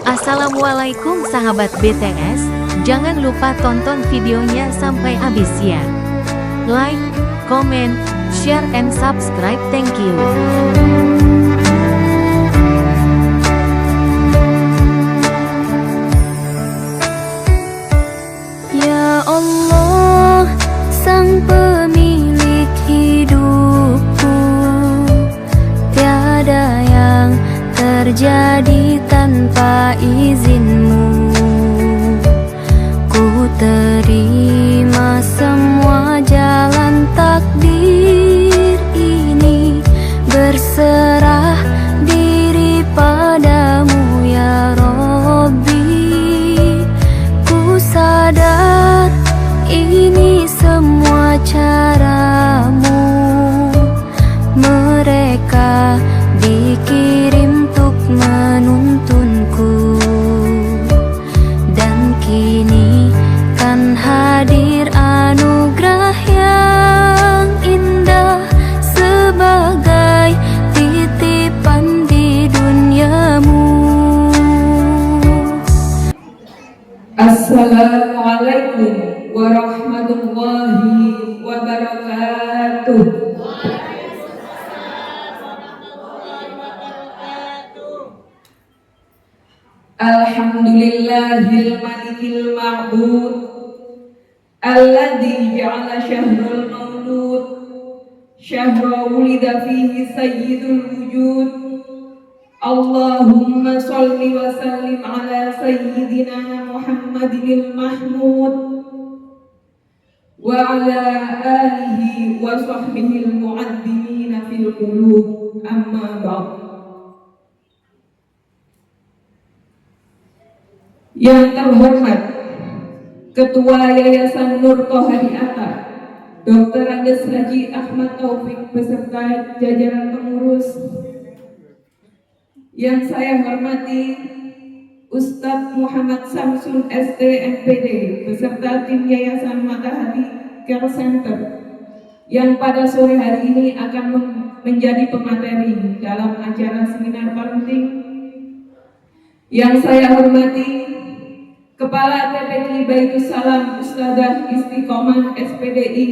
Assalamualaikum sahabat BTS, jangan lupa tonton videonya sampai habis ya. Like, comment, share and subscribe, thank you. Ya Allah, Sang pemilik hidupku, tiada yang terjadi tanpa izin-Mu. Ku terima semua jalan takdir ini, berserah diri padamu ya Rabbi. Ku sadar ini semua caramu, mereka dikirim untuk menuntunku, dan kini kan hadir anugerah yang indah sebagai titipan di duniamu. Assalamualaikum warahmatullahi wabarakatuh. Alhamdulillahil malikil ma'bud, alladzi ja'ala syahrul maulud syahra wulida fihi sayyidul wujud. Allahumma sholli wa sallim ala sayyidina Muhammadil mahmud wa ala alihi wa sahbihi al-mu'addimina fil qulub, amma ba'd. Yang terhormat Ketua Yayasan Nur Tohari Atta, Dr. Andes Haji Ahmad Taufik beserta jajaran pengurus. Yang saya hormati Ustadz Muhammad Samsul ST MPD beserta tim Yayasan Matahati Care Center yang pada sore hari ini akan menjadi pemateri dalam acara seminar parenting. Yang saya hormati Kepala TPQ Baitus Salam Ustadzah Istiqomah SPDI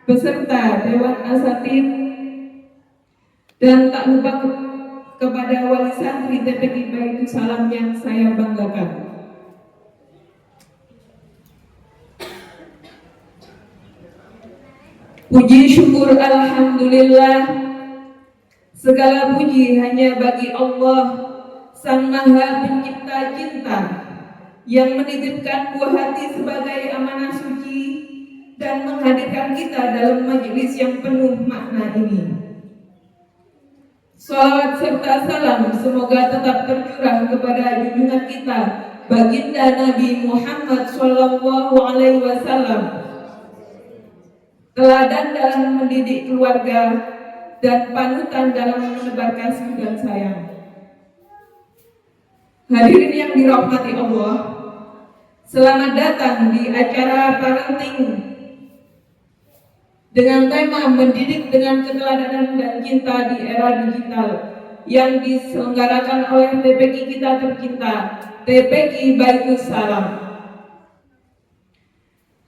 beserta Dewan Asatid, dan tak lupa kepada wali santri TPQ Baitus Salam yang saya banggakan. Puji syukur alhamdulillah, segala puji hanya bagi Allah Sang Maha Pencipta cinta, yang menitipkan buah hati sebagai amanah suci dan menghadirkan kita dalam majelis yang penuh makna ini. Salawat serta salam semoga tetap tercurah kepada junjungan kita, baginda Nabi Muhammad Sallallahu Alaihi Wasallam, teladan dalam mendidik keluarga dan panutan dalam menebar kasih dan sayang. Hadirin yang dirahmati Allah, selamat datang di acara parenting dengan tema mendidik dengan keteladanan dan cinta di era digital yang diselenggarakan oleh TPQ kita tercinta, TPQ Baitus Salam.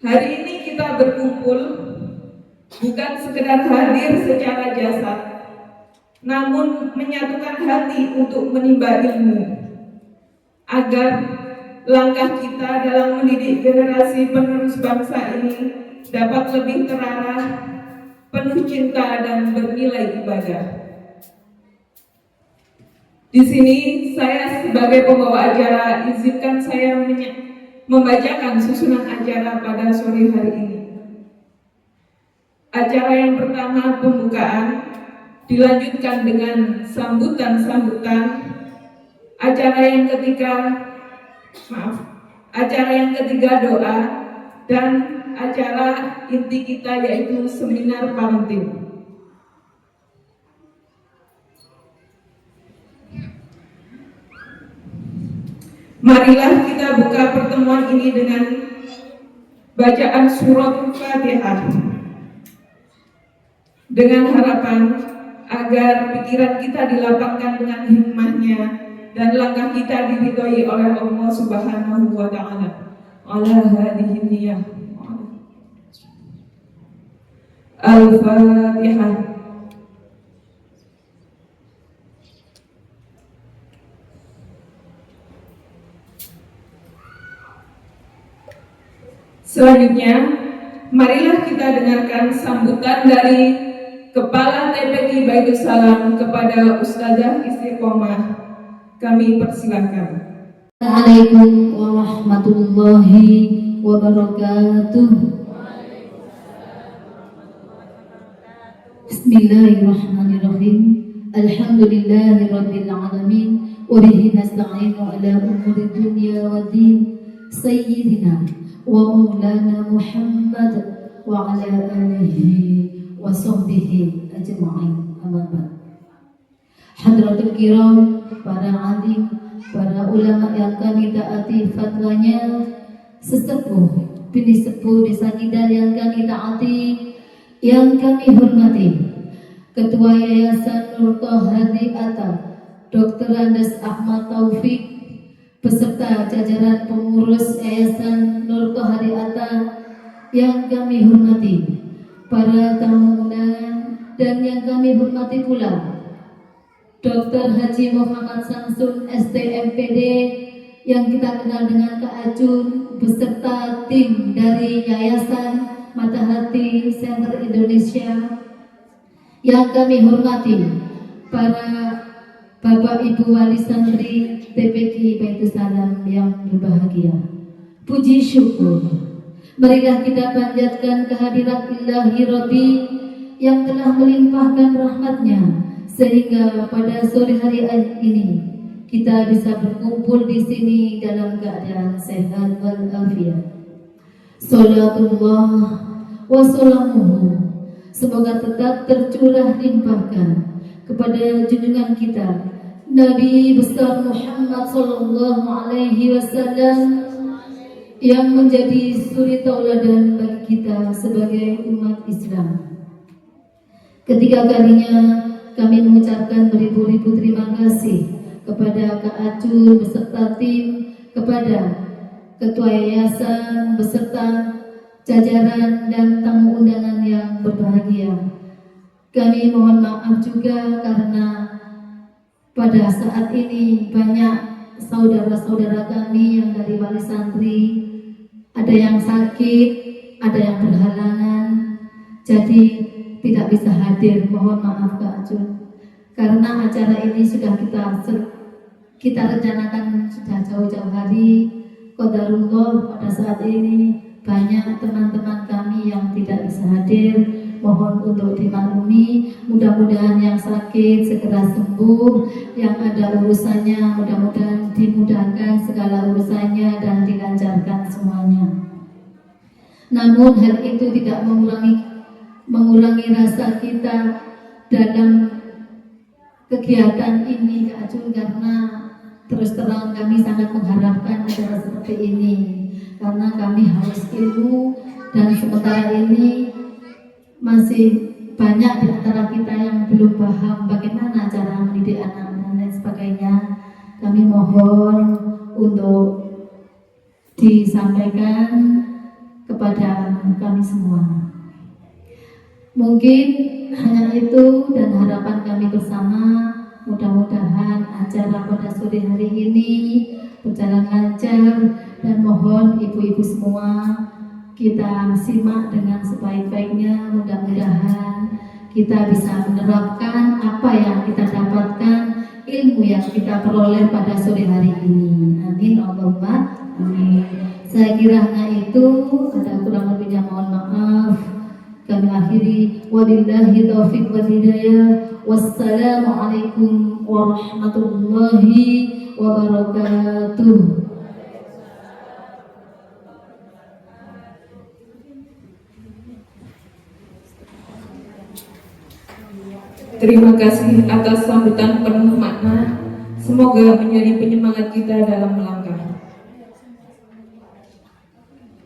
Hari ini kita berkumpul bukan sekedar hadir secara jasad, namun menyatukan hati untuk menimba ilmu, agar langkah kita dalam mendidik generasi penerus bangsa ini dapat lebih terarah, penuh cinta dan bernilai ibadah. Di sini saya sebagai pembawa acara, izinkan saya membacakan susunan acara pada sore hari ini. Acara yang pertama pembukaan, dilanjutkan dengan sambutan-sambutan. Acara yang ketiga doa, dan acara inti kita yaitu seminar parenting. Marilah kita buka pertemuan ini dengan bacaan surat Fatihah, dengan harapan agar pikiran kita dilapangkan dengan hikmahnya dan langkah kita diridhoi oleh Allah Subhanahu wa Ta'ala. Ala hadhihi niyyah. Al-Fatihah. Selanjutnya, marilah kita dengarkan sambutan dari Kepala TPQ Baitus Salam kepada Ustazah Istiqomah. Kami persilakan. Assalamualaikum warahmatullahi wabarakatuh. Bismillahirrahmanirrahim. Alhamdulillahirabbil alamin wa bihi nasta'inu ala umuri dunya waddin. Sayyidina wa maulana Muhammad wa ala alihi wa sahbihi ajma'in. Amma ba'd. Hadratul kiram, para alim, para ulama yang kami taati fatwanya, sesepuh, bini sepuh desa Kidal yang kami taati, yang kami hormati, Ketua Yayasan Nur Tohari Atta, Dr. Andes Ahmad Taufik, beserta jajaran pengurus Yayasan Nur Tohari Atta yang kami hormati, para tamu undangan, dan yang kami hormati pula Dr. Haji Muhammad Samsun STMPD yang kita kenal dengan Kak Acun, beserta tim dari Yayasan Mata Hati Center Indonesia yang kami hormati, para Bapak Ibu Wali Santri TPQ Baitus Salam yang berbahagia. Puji syukur, marilah kita panjatkan kehadirat Ilahi Rabbi yang telah melimpahkan rahmatnya sehingga pada sore hari ini kita bisa berkumpul di sini dalam keadaan sehat walafiat. Salatullah wa salamuhu semoga tetap tercurah limpahkan kepada junjungan kita Nabi besar Muhammad sallallahu alaihi wasallam yang menjadi suri tauladan bagi kita sebagai umat Islam. Ketiga kalinya kami mengucapkan beribu-ribu terima kasih kepada Kak Acun beserta tim, kepada Ketua Yayasan beserta jajaran dan tamu undangan yang berbahagia. Kami mohon maaf juga karena pada saat ini banyak saudara-saudara kami yang dari wali santri, ada yang sakit, ada yang berhalangan, jadi tidak bisa hadir. Mohon maaf Kak Acun, karena acara ini sudah kita rencanakan sudah jauh-jauh hari. Qadarullah pada saat ini banyak teman-teman kami kami yang tidak bisa hadir, mohon untuk dimaklumi. Mudah-mudahan yang sakit segera sembuh, yang ada urusannya mudah-mudahan dimudahkan segala urusannya dan dilancarkan semuanya. Namun hal itu tidak mengurangi rasa kita dalam kegiatan ini, Kak Jun, karena terus terang kami sangat mengharapkan acara seperti ini, karena kami harus ilmu, dan sementara ini masih banyak di antara kita yang belum paham bagaimana cara mendidik anak dan lain sebagainya. Kami mohon untuk disampaikan kepada kami semua. Mungkin hanya itu dan harapan kami bersama. Mudah-mudahan acara pada sore hari ini berjalan lancar, dan mohon ibu-ibu semua kita simak dengan sebaik-baiknya. Mudah-mudahan kita bisa menerapkan apa yang kita dapatkan, ilmu yang kita peroleh pada sore hari ini. Amin Allahumma amin. Saya kira hanya itu, ada kurang lebihnya mohon maaf. Kami akhiri, wabillahi taufiq wal hidayah. Wassalamualaikum warahmatullahi wabarakatuh. Terima kasih atas sambutan penuh makna. Semoga menjadi penyemangat kita dalam melangkah.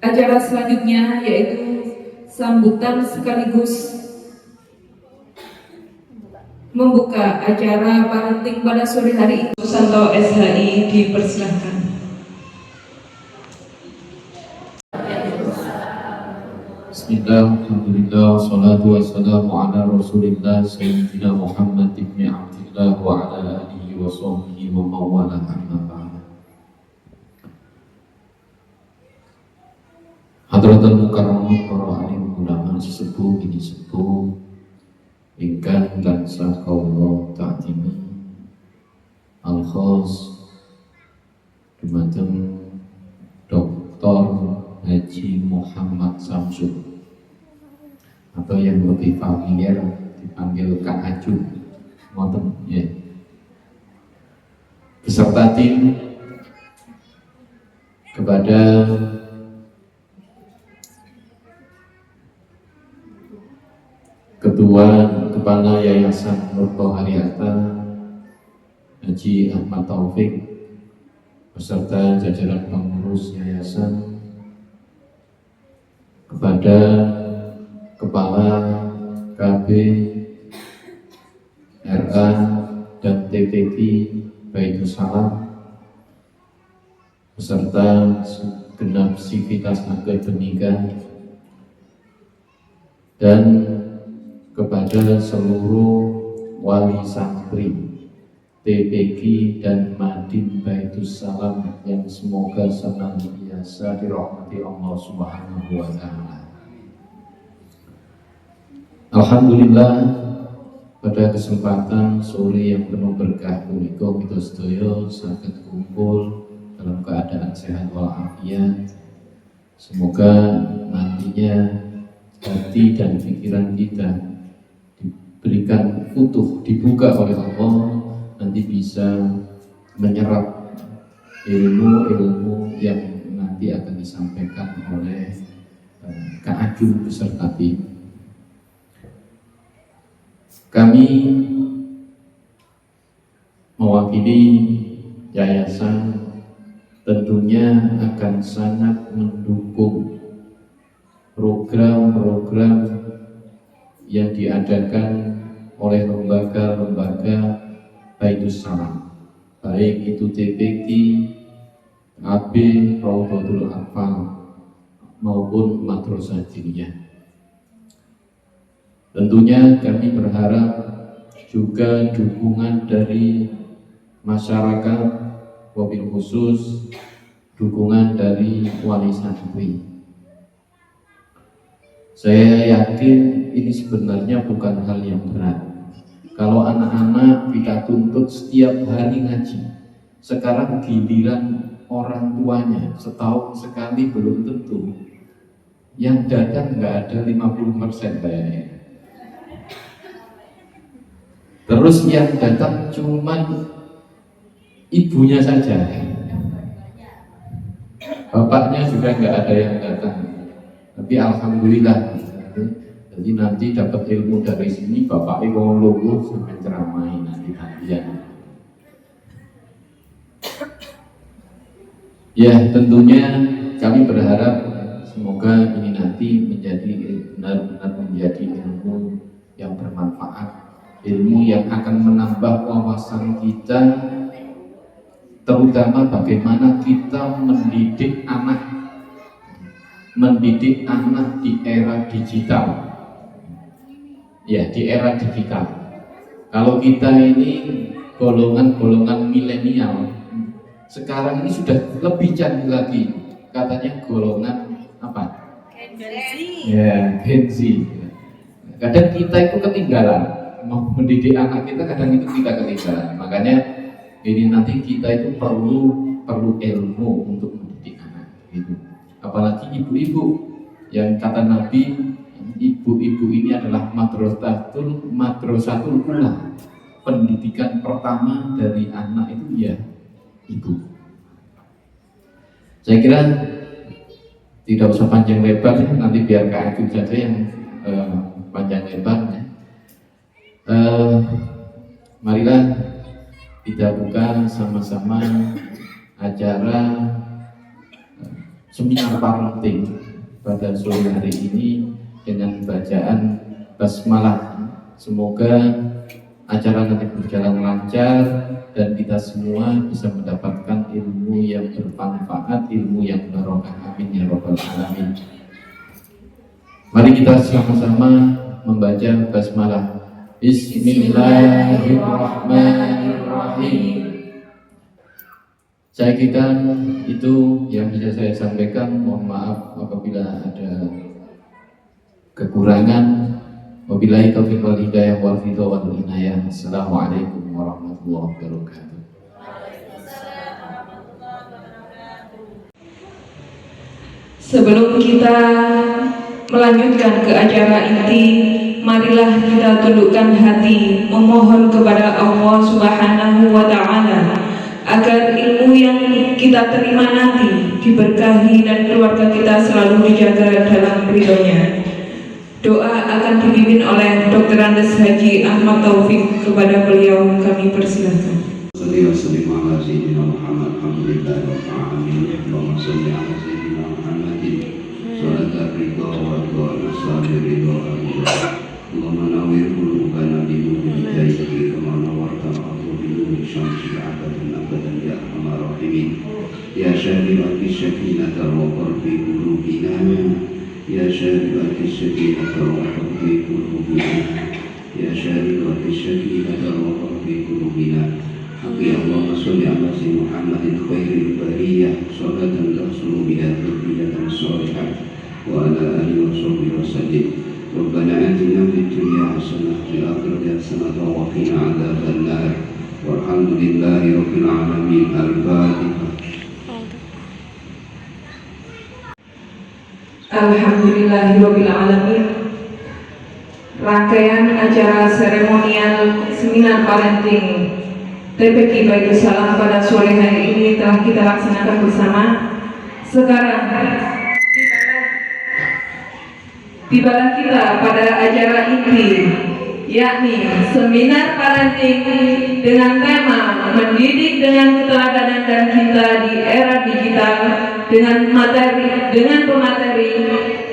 Acara selanjutnya yaitu sambutan sekaligus membuka acara parenting pada sore hari ini. Santo SHI dipersilahkan. Bismillah, alhamdulillah, salatu wassalamu ala rasulillah Sayyidina Muhammad ibn Abdillah wa ala alihi wa sahbihi wa mawala amma ba'd. Hadratul mukarramin para alim ulama sesepuh ini sepuh ingkang tansah kawula ta'zimi al-khos dumateng Dr. Haji Muhammad Samsul, atau yang lebih familiar dipanggil Kak Aju, ngoten ya. Beserta tim kepada Ketua Kepala Yayasan Nurul Haryata Haji Ahmad Taufik beserta jajaran pengurus yayasan, kepada Kepala KB, RA dan TPP Baitul Salam beserta segenap sivitas akademika, dan kepada seluruh wali santri TPQ dan Madin Baitul Salam yang semoga senantiasa dirahmati Allah Subhanahu wa Ta'ala. Alhamdulillah, pada kesempatan sore yang penuh berkah punika kita sedaya saged kumpul dalam keadaan sehat walafiat. Semoga nantinya hati dan pikiran kita diberikan futuh, dibuka oleh Allah, nanti bisa menyerap ilmu-ilmu yang nanti akan disampaikan oleh Kak Aju beserta tim. Kami mewakili yayasan tentunya akan sangat mendukung program-program yang diadakan oleh lembaga-lembaga Baitul Salam, baik itu TPQ, AB, Raudhatul Atfal maupun Madrasah Diniyah. Tentunya kami berharap juga dukungan dari masyarakat, wabil khusus dukungan dari wali santri. Saya yakin ini sebenarnya bukan hal yang berat. Kalau anak-anak kita tuntut setiap hari ngaji, sekarang giliran orang tuanya setahun sekali belum tentu yang datang nggak ada 50% kayaknya. Terus yang datang cuman ibunya saja, bapaknya juga nggak ada yang datang. Tapi alhamdulillah, jadi nanti dapat ilmu dari sini, bapaknya mau luluh sampai ceramai nanti kajian. Ya, tentunya kami berharap semoga ini nanti menjadi benar-benar menjadi ilmu yang bermanfaat, ilmu yang akan menambah wawasan kita, terutama bagaimana kita mendidik anak di era digital. Ya, di era digital. Kalau kita ini golongan-golongan milenial, sekarang ini sudah lebih canggih lagi. Katanya golongan apa? Ya, Gen Z. Kadang kita itu ketinggalan. Mau mendidik anak kita, kadang itu kita ketinggalan. Makanya ini nanti kita itu perlu ilmu untuk mendidik anak. Gitu. Apalagi ibu-ibu yang kata Nabi, ibu-ibu ini adalah madrasatul ula. Pendidikan pertama dari anak itu ya ibu. Saya kira tidak usah panjang lebar, nanti biar Kak Agim saja yang panjang lebar. Marilah kita buka sama-sama acara seminar parenting pada sore hari ini dengan bacaan basmalah. Semoga acara nanti berjalan lancar dan kita semua bisa mendapatkan ilmu yang bermanfaat, ilmu yang barokah. Amin ya rabbal alamin. Mari kita sama-sama membaca basmalah. Bismillahirrahmanirrahim. Saya kira itu yang bisa saya sampaikan. Mohon maaf apabila ada kekurangan. Wabillahi taufiq wal hidayah wal ridha wal inayah. Assalamualaikum warahmatullahi wabarakatuh. Sebelum kita melanjutkan ke acara inti, marilah kita tundukkan hati memohon kepada Allah Subhanahu wa Ta'ala agar ilmu yang kita terima nanti diberkahi dan keluarga kita selalu dijaga dalam ridhonya. Doa akan dipimpin oleh Dr. Andes Haji Ahmad Taufik. Kepada beliau kami persilahkan. Ya syarifat syakinata wa qarfi qulubina, ya syarifat syakinata wa qarfi qulubina, ya syarifat syakinata wa qarfi qulubina. Haqqi Allahumma sholli ala sayyidina Muhammadin khairil bariyah, sholatan tahsulu biha dzurriyyatan shalihah wa ala alihi wa sahbihi wa sallim. Rabbana atina fid dunya hasanah wa fil akhirati hasanah wa qina adzaban nar. Walhamdulillahi rabbil alamin. Al-Fatihah. Alhamdulillahirrabbilalamin. Rangkaian acara seremonial seminar parenting TPQ Baitul Salam pada sore hari ini telah kita laksanakan bersama. Sekarang tibalah kita pada acara inti, yakni seminar parenting dengan tema mendidik dengan keteladanan dan cinta di era digital dengan pemateri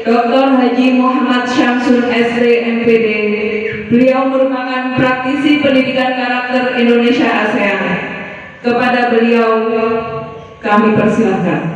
Dr. Haji Muhammad Syamsul SD MPD. Beliau merupakan praktisi pendidikan karakter Indonesia ASEAN. Kepada beliau kami persilahkan.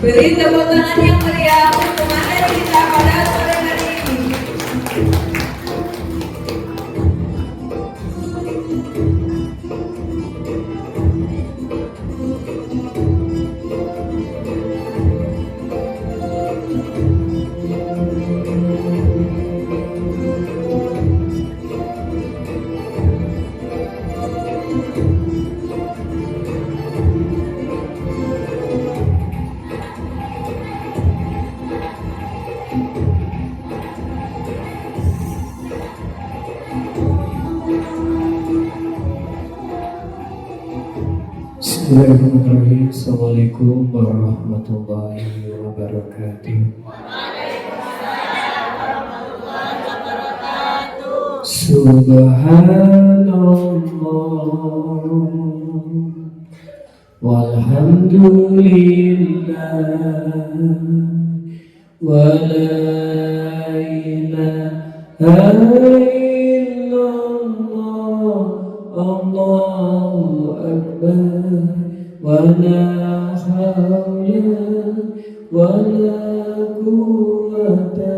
Beri tepuk tangan yang meriah untuk materi kita pada sore hari ini. Bismillahirrahmanirrahim. Assalamualaikum warahmatullahi wabarakatuh. Subhanallah walhamdulillah wa la ilaha illallah Allahu akbar wa la hawla wa la quwwata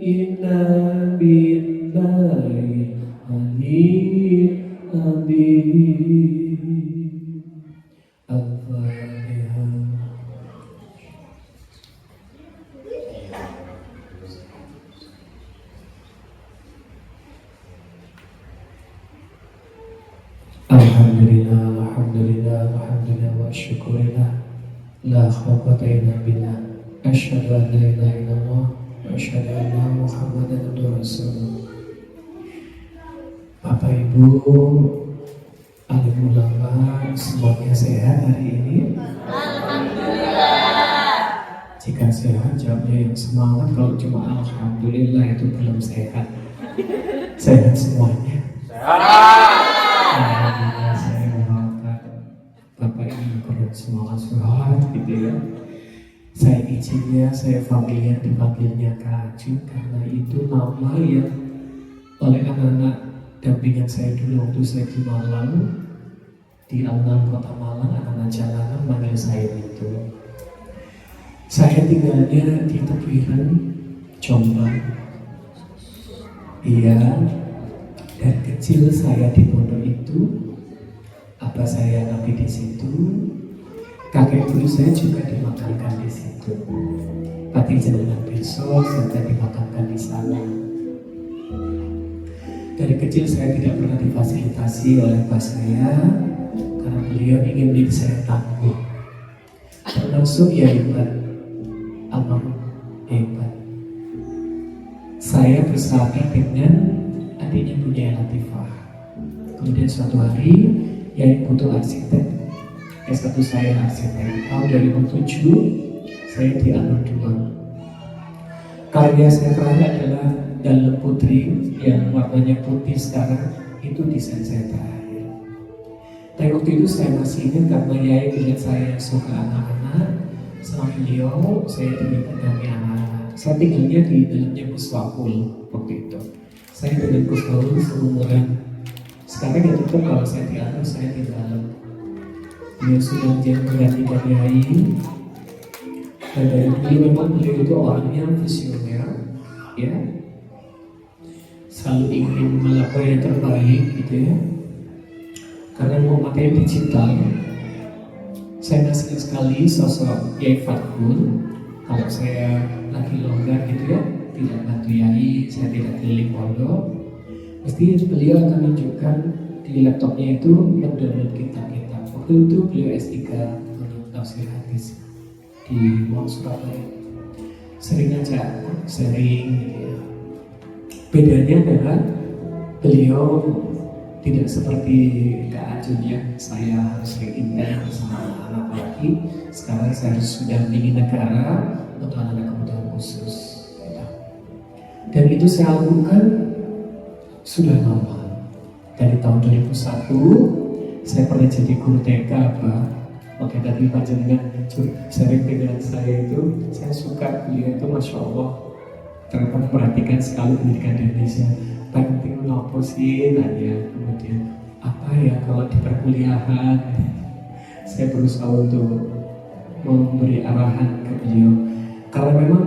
illa billahi aliyyil azim. Al-Fatihah. Alhamdulillah, alhamdulillah, alhamdulillah wa syukurillah. La khawfata illa billah. Asyhadu an la ilaha illallah wa asyhadu anna Muhammadan rasulullah. Bapak Ibu, alim ulama, semuanya sehat hari ini? Alhamdulillah. Jika sehat, jawabnya yang semangat. Kalau cuma alhamdulillah itu belum sehat. Sehat semuanya. Alhamdulillah, saya mengharapkan Bapak Ibu perlu semangat sehat gitu ya. Saya izinnya, saya familiar dipanggilnya Kak Aju karena itu nama yang oleh anak-anak dampingan saya dulu waktu saya di Malang, di Alun-Alun Kota Malang, anak-anak jalanan manggil saya itu. Saya tinggalnya di tepiran Jombang. Iya, dan kecil saya di pondok itu, abah saya nabi di situ, kakek ibu saya juga dimakamkan di situ. Pati jenengan besok serta dimakamkan di sana. Dari kecil saya tidak pernah difasilitasi oleh abah saya karena beliau ingin menjadi saya tangguh. Termasuk ya Ibat, almarhum Ibat. Saya bersahabat dengan adiknya Bunya Latifah. Kemudian suatu hari Yai butuh arsitek. S1 saya arsitek. Tahun 2007 saya di Alur 2. Karya saya terakhir adalah Dalam Putri yang warnanya putih sekarang, itu desain saya terakhir. Tapi waktu itu saya masih ingat karena Yai melihat saya suka anak-anak, sama beliau saya diminta kami anak-anak. Saya tinggalnya di dalamnya Puswakul waktu itu. Saya dengan Gus Baul seumuran 10 Sekarang ya tetap kalau saya di atas, saya di dalam. Beliau sudah menjadi menggantikan Yai. Dan dari dulu memang beliau itu orangnya visioner, ya, selalu ingin melakukan yang terbaik gitu ya. Karena mau pakai digital, saya ngasih sekali sosok Yai Fatkul. Kalau saya lagi longgar gitu ya, tidak bantu Yai, saya tidak keliling pondok, pasti beliau akan menunjukkan di laptopnya itu mendownload kitab-kitab. Waktu itu beliau S3 untuk tafsir hadis di Wong Surabaya. Sering aja, sering gitu ya. Bedanya adalah beliau tidak seperti Kak Ajun ya, saya harus sering intens sama anak lagi. Sekarang saya harus sudah ingin negara untuk anak-anak kebutuhan khusus gitu. Dan itu saya lakukan sudah lama. Dari tahun 2001 saya pernah jadi guru TK apa. Makanya tadi Pak Jenengan sering dengan saya itu, saya suka beliau itu Masya Allah ternyata memperhatikan sekali pendidikan Indonesia. Penting apa sih nanya, kemudian apa ya kalau di perkuliahan. Saya berusaha untuk memberi arahan ke beliau karena memang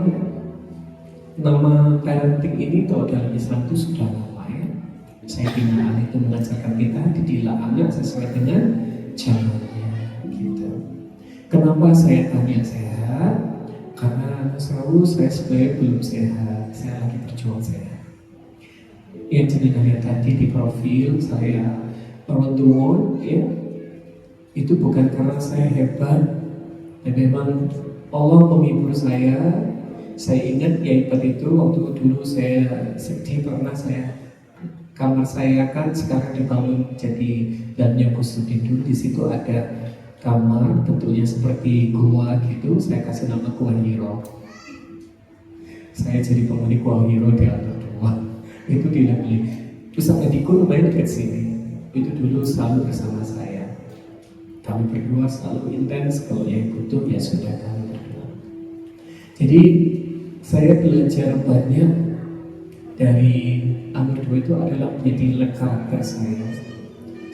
nama parenting ini kalau dalam Islam itu sudah lama ya. Saya binaan itu mengajarkan kita didilaannya sesuai dengan jalannya gitu. Kenapa saya tanya sehat? Karena selalu saya sebenarnya belum sehat, saya lagi berjuang sehat. Yang jenengan lihat tadi di profil saya orang tua ya, itu bukan karena saya hebat, dan memang Allah menghibur saya. Saya ingat ya itu waktu dulu saya sedih pernah saya kamar saya kan sekarang dibangun jadi dalamnya khusus tidur. Di situ ada kamar bentuknya seperti gua gitu. Saya kasih nama Gua Hiro. Saya jadi penghuni Gua Hiro di lantai 2. Itu tidak beli. Terus adikku lumayan dekat sini. Itu dulu selalu bersama saya. Kami berdua selalu intens. Kalau yang butuh ya sudah kami berdua. Jadi saya belajar banyak dari Amir Dua itu adalah menjadi karakter saya.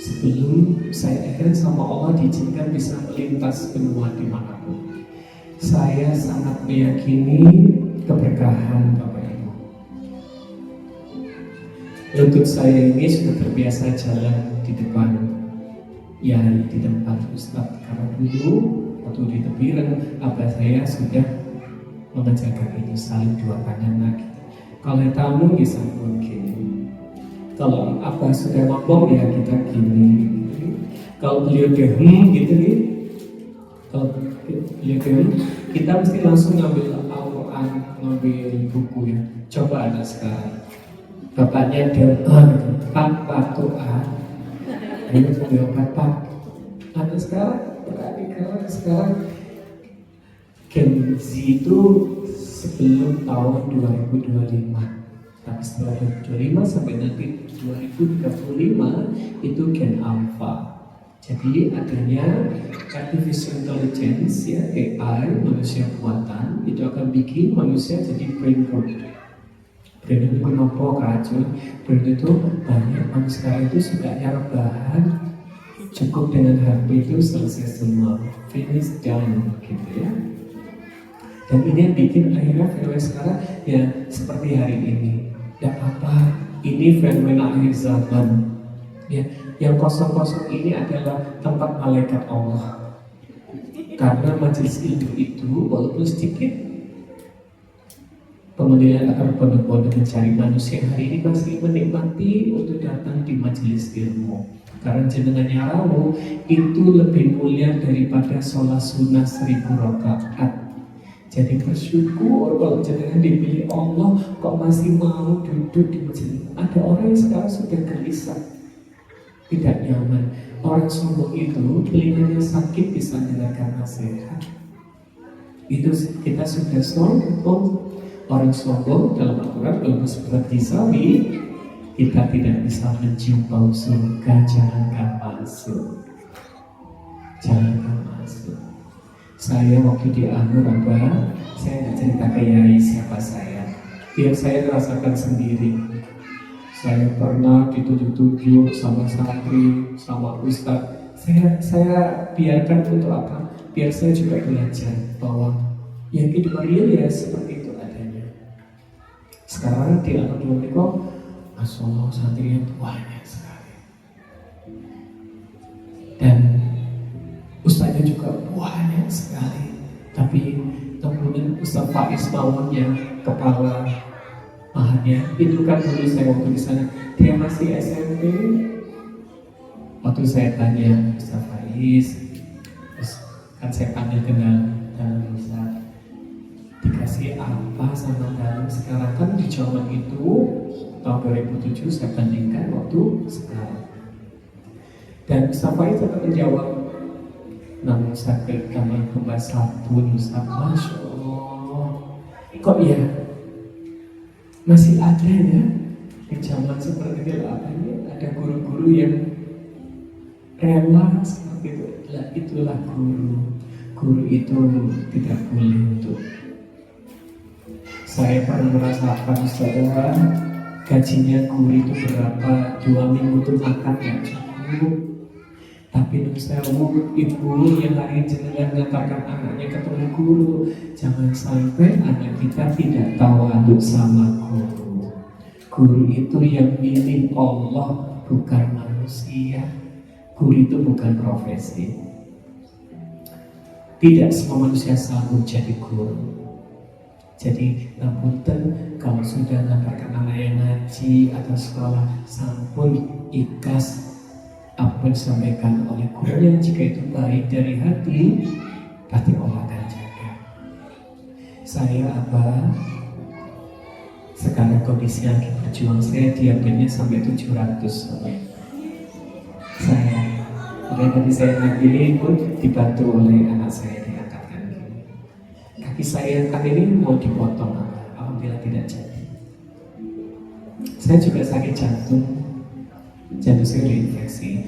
Sebelum saya akhirnya sama Allah diizinkan bisa melintas benua dimanapun, saya sangat meyakini keberkahan Bapak Ibu. Lutut saya ini sudah terbiasa jalan di depan, ya di tempat Ustadz. Karena dulu waktu di tepiran abah saya sudah mengajarkan itu saling dua tangan lagi. Kalau tamu bisa mungkin. Kalau apa sudah ngomong ya kita gini. Kalau beliau dehum gitu nih. Kalau beliau dehum, kita mesti langsung ngambil Al-Quran, ngambil buku ya. Coba ada sekarang. Bapaknya dehum, pat-patuan. Ini beliau pat-pat. Ada sekarang, berarti karena sekarang Gen Z itu sebelum tahun 2025, tapi setelah 2025 sampai nanti 2035 itu Gen Alpha. Jadi adanya artificial intelligence ya, AI, manusia buatan, itu akan bikin manusia jadi brain rot. Brain itu kenapa kacau? Brain itu banyak manusia itu sukanya rebahan, cukup dengan HP itu selesai semua, finish done gitu ya. Dan ini yang bikin akhirnya fenomena sekarang ya seperti hari ini. Tidak apa, ini fenomena akhir zaman. Ya, yang kosong-kosong ini adalah tempat malaikat Allah. Karena majelis ilmu itu walaupun sedikit, kemudian akan pondok-pondok mencari manusia hari ini masih menikmati untuk datang di majelis ilmu. Karena jenengannya rawu itu lebih mulia daripada sholat sunnah 1000 rakaat. Jadi bersyukur kalau jenengan dipilih Allah kok masih mau duduk di masjid. Ada orang yang sekarang sudah gelisah, tidak nyaman. Orang sombong itu telinganya sakit bisa mendengarkan nasihat. Itu kita sudah sombong. Orang sombong dalam Al-Quran belum seperti sawi. Kita tidak bisa mencium bau surga, jangankan masuk. Jangankan masuk. Saya waktu di Anur apa, saya nggak cerita ke Yai siapa saya, biar saya rasakan sendiri. Saya pernah ditunjuk-tunjuk sama santri, sama ustadz. Saya biarkan untuk apa? Biar saya juga belajar bahwa yang hidup real ya seperti itu adanya. Sekarang di anak dua kok, Masya Allah santrinya banyak sekali. Dan ustaznya juga banyak sekali. Tapi kemudian Ustaz Faiz Mawon yang kepala mahatnya itu kan dulu saya waktu di sana dia masih SMP. Waktu saya tanya Ustaz Faiz, terus kan saya panggil kenal dalam Ustaz, dikasih apa sama dalam sekarang kan di zaman itu tahun 2007 saya bandingkan waktu sekarang. Dan Ustaz Faiz tetap menjawab, namun sakit kami pembahas sabun Ustaz, Masya Allah, kok ya masih ada ya di zaman seperti itu ada guru-guru yang rela seperti itu. Itulah guru itu tidak boleh untuk saya pernah merasakan saudara gajinya guru itu berapa 2 minggu itu makan gak cukup. Tapi sewu ibu yang hari jenengan mengantarkan anaknya ketemu guru, jangan sampai anak kita tidak tawadhu sama guru. Guru itu yang milih Allah, bukan manusia. Guru itu bukan profesi. Tidak semua manusia sanggup jadi guru. Jadi ngapunten kalau sudah mengantarkan anak yang ngaji atau sekolah, sampun ikhlas apa yang disampaikan oleh gurunya. Jika itu baik dari hati, pasti Allah akan jaga. Saya sekarang kondisi lagi berjuang, saya diabetes sampai 700 saya. Mulai dari saya naik ini pun dibantu oleh anak saya diangkatkan gini. Kaki saya kan ini mau dipotong, alhamdulillah tidak jadi. Saya juga sakit jantung saya infeksi.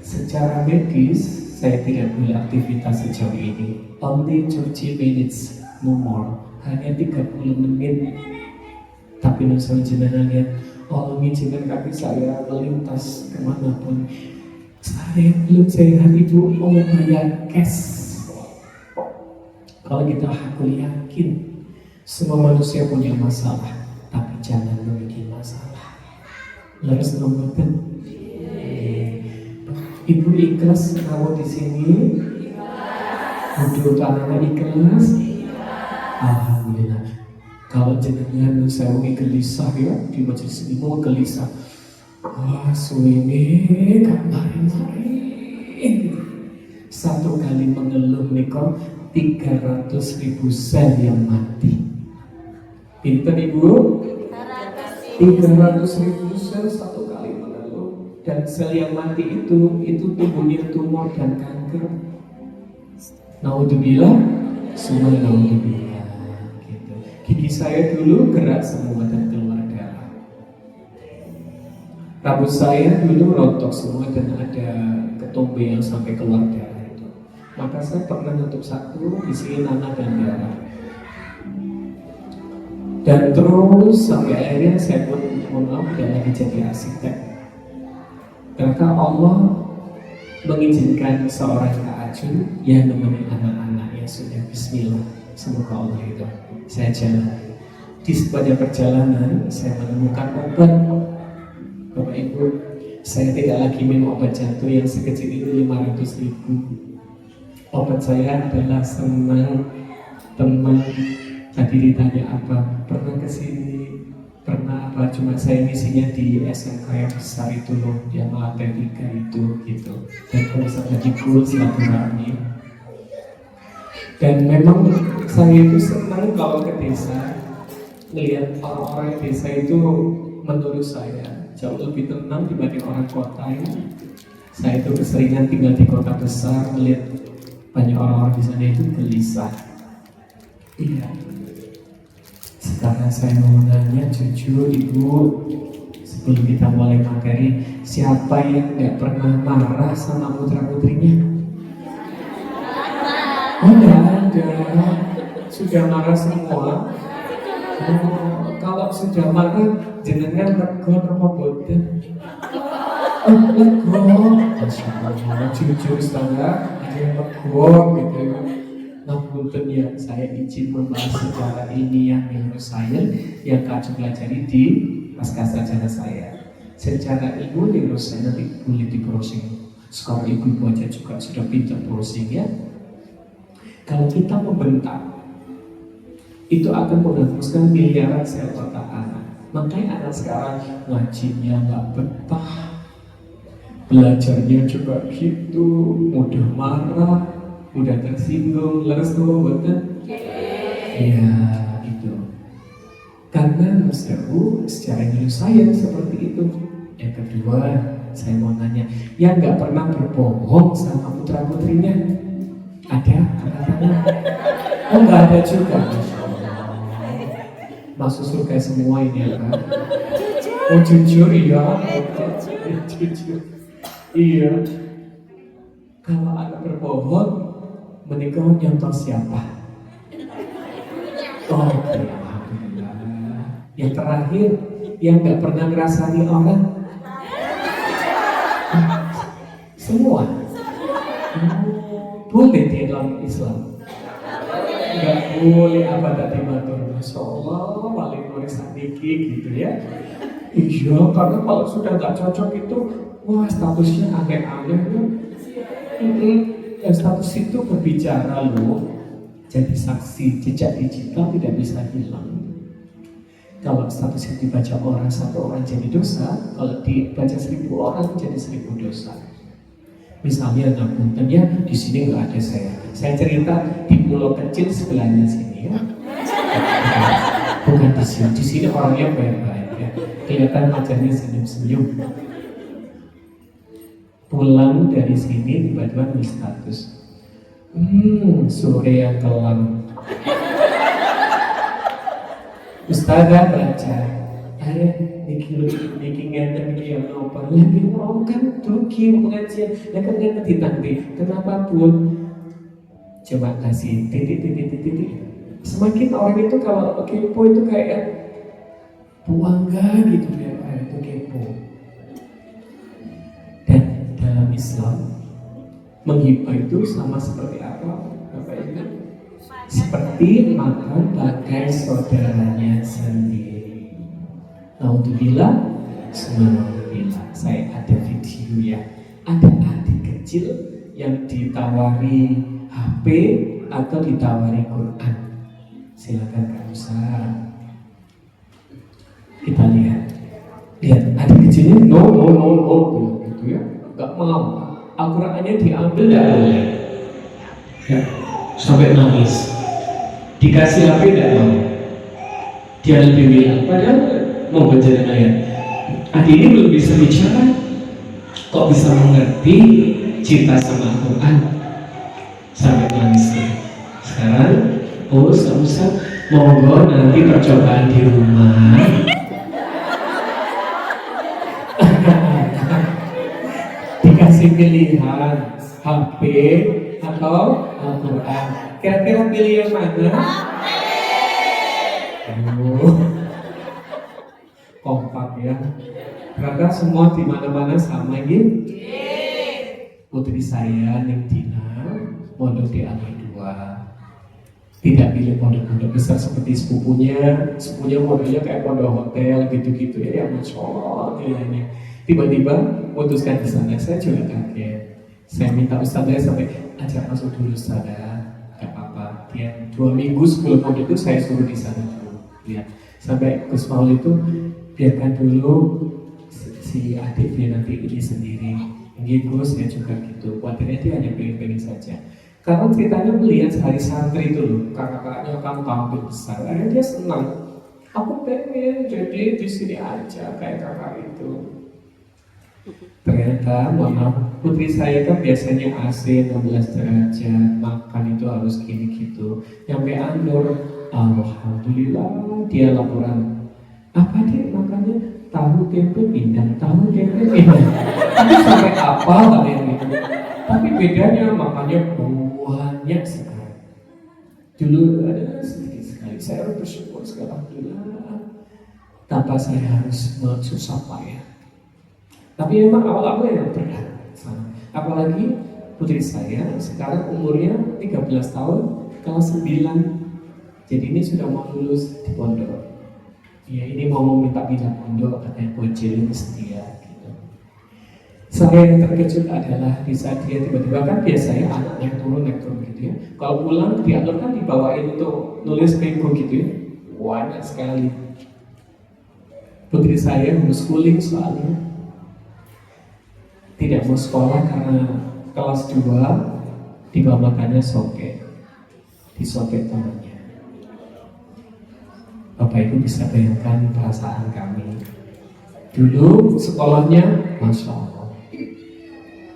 Secara medis saya tidak boleh aktivitas sejauh ini. Only 30 minutes, no more. Hanya 30 menit. Tapi nusantara jenengan lihat, Allah mengizinkan kaki saya melintas kemanapun. Saya belum sehat itu Allah bayar cash. Kalau kita aku yakin semua manusia punya masalah, tapi jangan memiliki masalah. Leres nomorkan. Ibu ikhlas rawat di sini. Untuk anak ikhlas. Alhamdulillah. Kalau jenengan saya gelisah ya di majelis ini mau gelisah. Wah, suwene kemarin satu kali mengeluh niko 300.000 sel yang mati. Pinter ibu? 300.000 sel satu kali mengeluh. Dan sel yang mati itu tumbuhnya tumor dan kanker. Naudzubillah, semua naudzubillah. Gitu. Gigi saya dulu gerak semua dan keluar darah. Rambut saya dulu rontok semua dan ada ketombe yang sampai keluar darah itu. Maka saya pernah nutup satu di sini nanah dan darah. Dan terus sampai akhirnya saya pun mohon maaf tidak lagi jadi arsitek. Karena Allah mengizinkan seorang ta'ajun yang menemani anak-anaknya sudah bismillah. Semoga Allah itu saya jalan. Di sepanjang perjalanan saya menemukan obat. Bapak Ibu, saya tidak lagi minum obat jantung yang sekecil ini 500.000. Obat saya adalah senang, teman. Tadi ditanya apa, pernah kesini, pernah apa, cuma saya misinya di SMK yang besar itu loh, yang lantai 3 itu gitu. Dan kalau sampai di Kul, silaturahmi. Dan memang saya itu senang kalau ke desa, melihat orang-orang desa itu menurut saya jauh lebih tenang dibanding orang kota ini. Saya itu keseringan tinggal di kota besar, melihat banyak orang-orang di sana itu gelisah. Iya. Sekarang saya mau nanya jujur Ibu, sebelum kita mulai materi, siapa yang nggak pernah marah sama putra-putrinya? Oh, nggak ada. Sudah marah semua. Oh, kalau sudah marah jenengan lego apa boten? Lego. Masya Allah, jujur saya ada yang lego gitu ya. Ngapunten ya, saya izin membahas secara ilmiah neuroscience yang kacau pelajari di pasca sarjana saya. Secara ilmu neuroscience nanti boleh di browsing. Sekarang ibu-ibu aja juga sudah pintar browsing ya. Kalau kita membentak, itu akan menghapuskan miliaran sel otak anak. Makanya anak sekarang ngajinya nggak betah, belajarnya juga gitu, mudah marah, mudah tersinggung, lesu, betul? Ya itu. Karena Musdahu secara neuroscience seperti itu. Yang kedua, saya mau nanya, yang nggak pernah berbohong sama putra putrinya, ada kata-kata? Oh nggak ada juga. Masuk surga semua ini ya kan? Oh jujur iya, jujur. Iya. Kalau anak berbohong, menikah nyontoh siapa? Oh, alhamdulillah. Yang terakhir, yang nggak pernah ngerasani orang. Semua. Boleh di dalam Islam. Nggak boleh apa tadi matur. Masya Allah, paling nulisan dikit gitu ya. Iya, karena kalau sudah nggak cocok itu, wah statusnya aneh-aneh loh. Status itu berbicara loh. Jadi saksi jejak digital tidak bisa hilang. Kalau status itu dibaca orang, satu orang jadi dosa. Kalau dibaca 1000 orang jadi 1000 dosa. Misalnya ngapunten ya, di sini nggak ada saya. Saya cerita di pulau kecil sebelahnya sini ya. Bukan di sini. Di sini orangnya baik-baik ya. Kelihatan wajahnya senyum-senyum. Pulang dari sini tiba-tiba nulis status. Sore yang kelam. Ustazah baca, niki ngeten iki yang apa? Lagi mau kan tuki pengajian, ya kan ngeten ditangti. Kenapa pun? Coba kasih titik. Semakin orang itu kalau kepo itu kayak buangga gitu ya, itu kepo. Dan dalam Islam menghibah itu sama seperti apa? Bapak ingat? Seperti makan bagai saudaranya sendiri. Alhamdulillah, Alhamdulillah. Saya ada video ya. Ada adik kecil yang ditawari HP atau ditawari Quran. Silakan Kak Musa. Kita lihat. Lihat adik kecilnya no gitu ya. Gak mau. Al-Qurannya diambil tidak boleh. Ya, sampai nangis. Dikasih HP tidak mau. Dia lebih bilang, padahal mau baca ayat. Adik ini belum bisa bicara, kok bisa mengerti cinta sama Al-Quran? Sampai nangis. Sekarang, nggak usah. Monggo nanti percobaan di rumah. Dikasih pilihan HP atau Al-Quran. Kira-kira pilih yang mana? Kompak ya. Ternyata semua di mana-mana sama gitu. Putri saya Ning Dina model di A2. Tidak pilih pondok-pondok besar seperti sepupunya modelnya kayak pondok hotel gitu-gitu ya, Masya Allah nilainya. Tiba-tiba putuskan di sana, saya juga kaget. Saya minta ustadznya sampai ajak masuk dulu saudara, gak apa-apa. Dia 2 minggu sebelum pondok itu saya suruh di sana dulu. Lihat, sampai Gus Maul itu biarkan dulu si adik dia nanti ini sendiri. Ini Gus, saya juga gitu. Khawatirnya dia hanya pengen-pengen saja. Karena ceritanya melihat sehari santri itu loh, kakak-kakaknya kan tampil besar, akhirnya dia senang. Aku pengen jadi di sini aja kayak kakak itu. Ternyata, mohon putri saya kan biasanya AC 16 derajat, makan itu harus gini gitu. Nyampe Anur, alhamdulillah dia laporan. Apa dia makannya? Tahu tempe pindang, tahu tempe pindang. Tapi sampai apa kalian itu? Tapi bedanya makannya banyak sekali. Dulu ada sedikit sekali. Saya bersyukur sekali. Alhamdulillah. tanpa saya harus susah payah. Tapi memang awal-awal yang berat. Apalagi putri saya sekarang umurnya 13 tahun, kelas 9. Jadi ini sudah mau lulus di pondok. Ya ini mau minta pindah pondok, katanya bocil setia gitu. Saya yang terkejut adalah di saat dia tiba-tiba, kan biasanya anak naik turun gitu ya. Kalau pulang diatur kan dibawain untuk nulis memo gitu ya. Banyak sekali. Putri saya homeschooling soalnya tidak mau sekolah karena kelas 2 dibawa makannya soket, disoket temannya. Bapak Ibu bisa bayangkan perasaan kami. Dulu sekolahnya Masya Allah,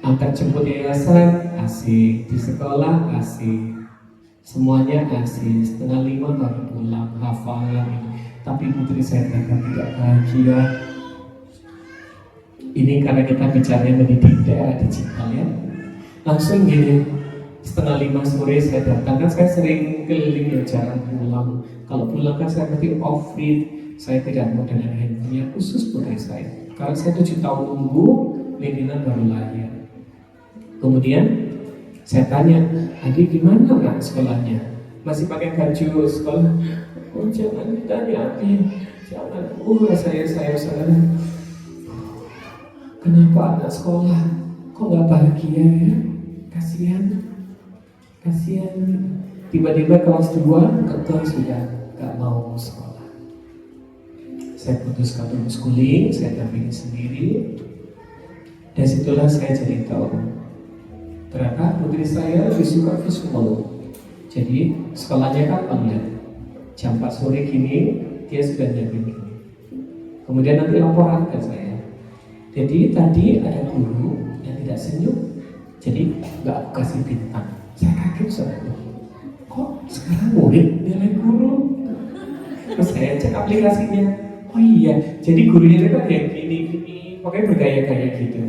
antar jemput yayasan asik, di sekolah asik, semuanya asik. 4:30 baru pulang, hafalan. Tapi putri saya ternyata tidak bahagia. Ini karena kita bicaranya mendidik daerah digital ya. Langsung gini, 4:30 sore saya datang, kan saya sering keliling ya, jarang pulang. Kalau pulang kan saya mesti off feed, saya tidak mau dengan handphonenya, khusus putri saya. Karena saya 7 tahun nunggu, Liliana baru lahir. Kemudian saya tanya, adik gimana nak sekolahnya? Masih pakai baju sekolah? Oh jangan ditanya, jangan. Saya kenapa anak sekolah kok nggak bahagia ya? Kasihan. Tiba-tiba kelas 2 ketua sudah nggak mau sekolah. Saya putuskan homeschooling, saya dampingi sendiri. Dan situlah saya jadi tahu ternyata putri saya lebih suka visual. Jadi sekolahnya kan online. Jam 4 sore gini dia sudah nyiapin gini. Kemudian nanti laporan ke saya. Jadi tadi ada guru yang tidak senyum, jadi nggak aku kasih bintang. Saya kaget soalnya. Kok sekarang murid nilai guru? Terus saya cek aplikasinya. Oh iya, jadi gurunya itu kan kayak gini, pokoknya bergaya-gaya gitu.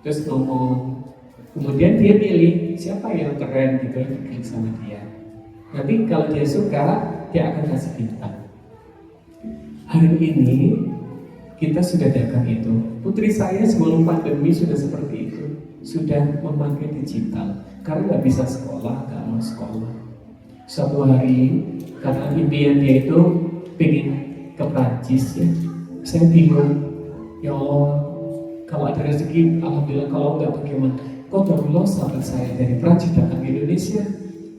Terus ngomong, kemudian dia pilih siapa yang keren gitu, diklik sama dia. Nanti kalau dia suka, dia akan kasih bintang. Hari ini kita sudah dagang itu. Putri saya sebelum pandemi sudah seperti itu, sudah memakai digital. Karena nggak bisa sekolah, nggak mau sekolah. Suatu hari, karena impian dia itu pengen ke Prancis ya. Saya bingung, ya Allah, kalau ada rezeki, alhamdulillah, kalau enggak bagaimana? Kok baru sahabat saya dari Prancis datang ke Indonesia,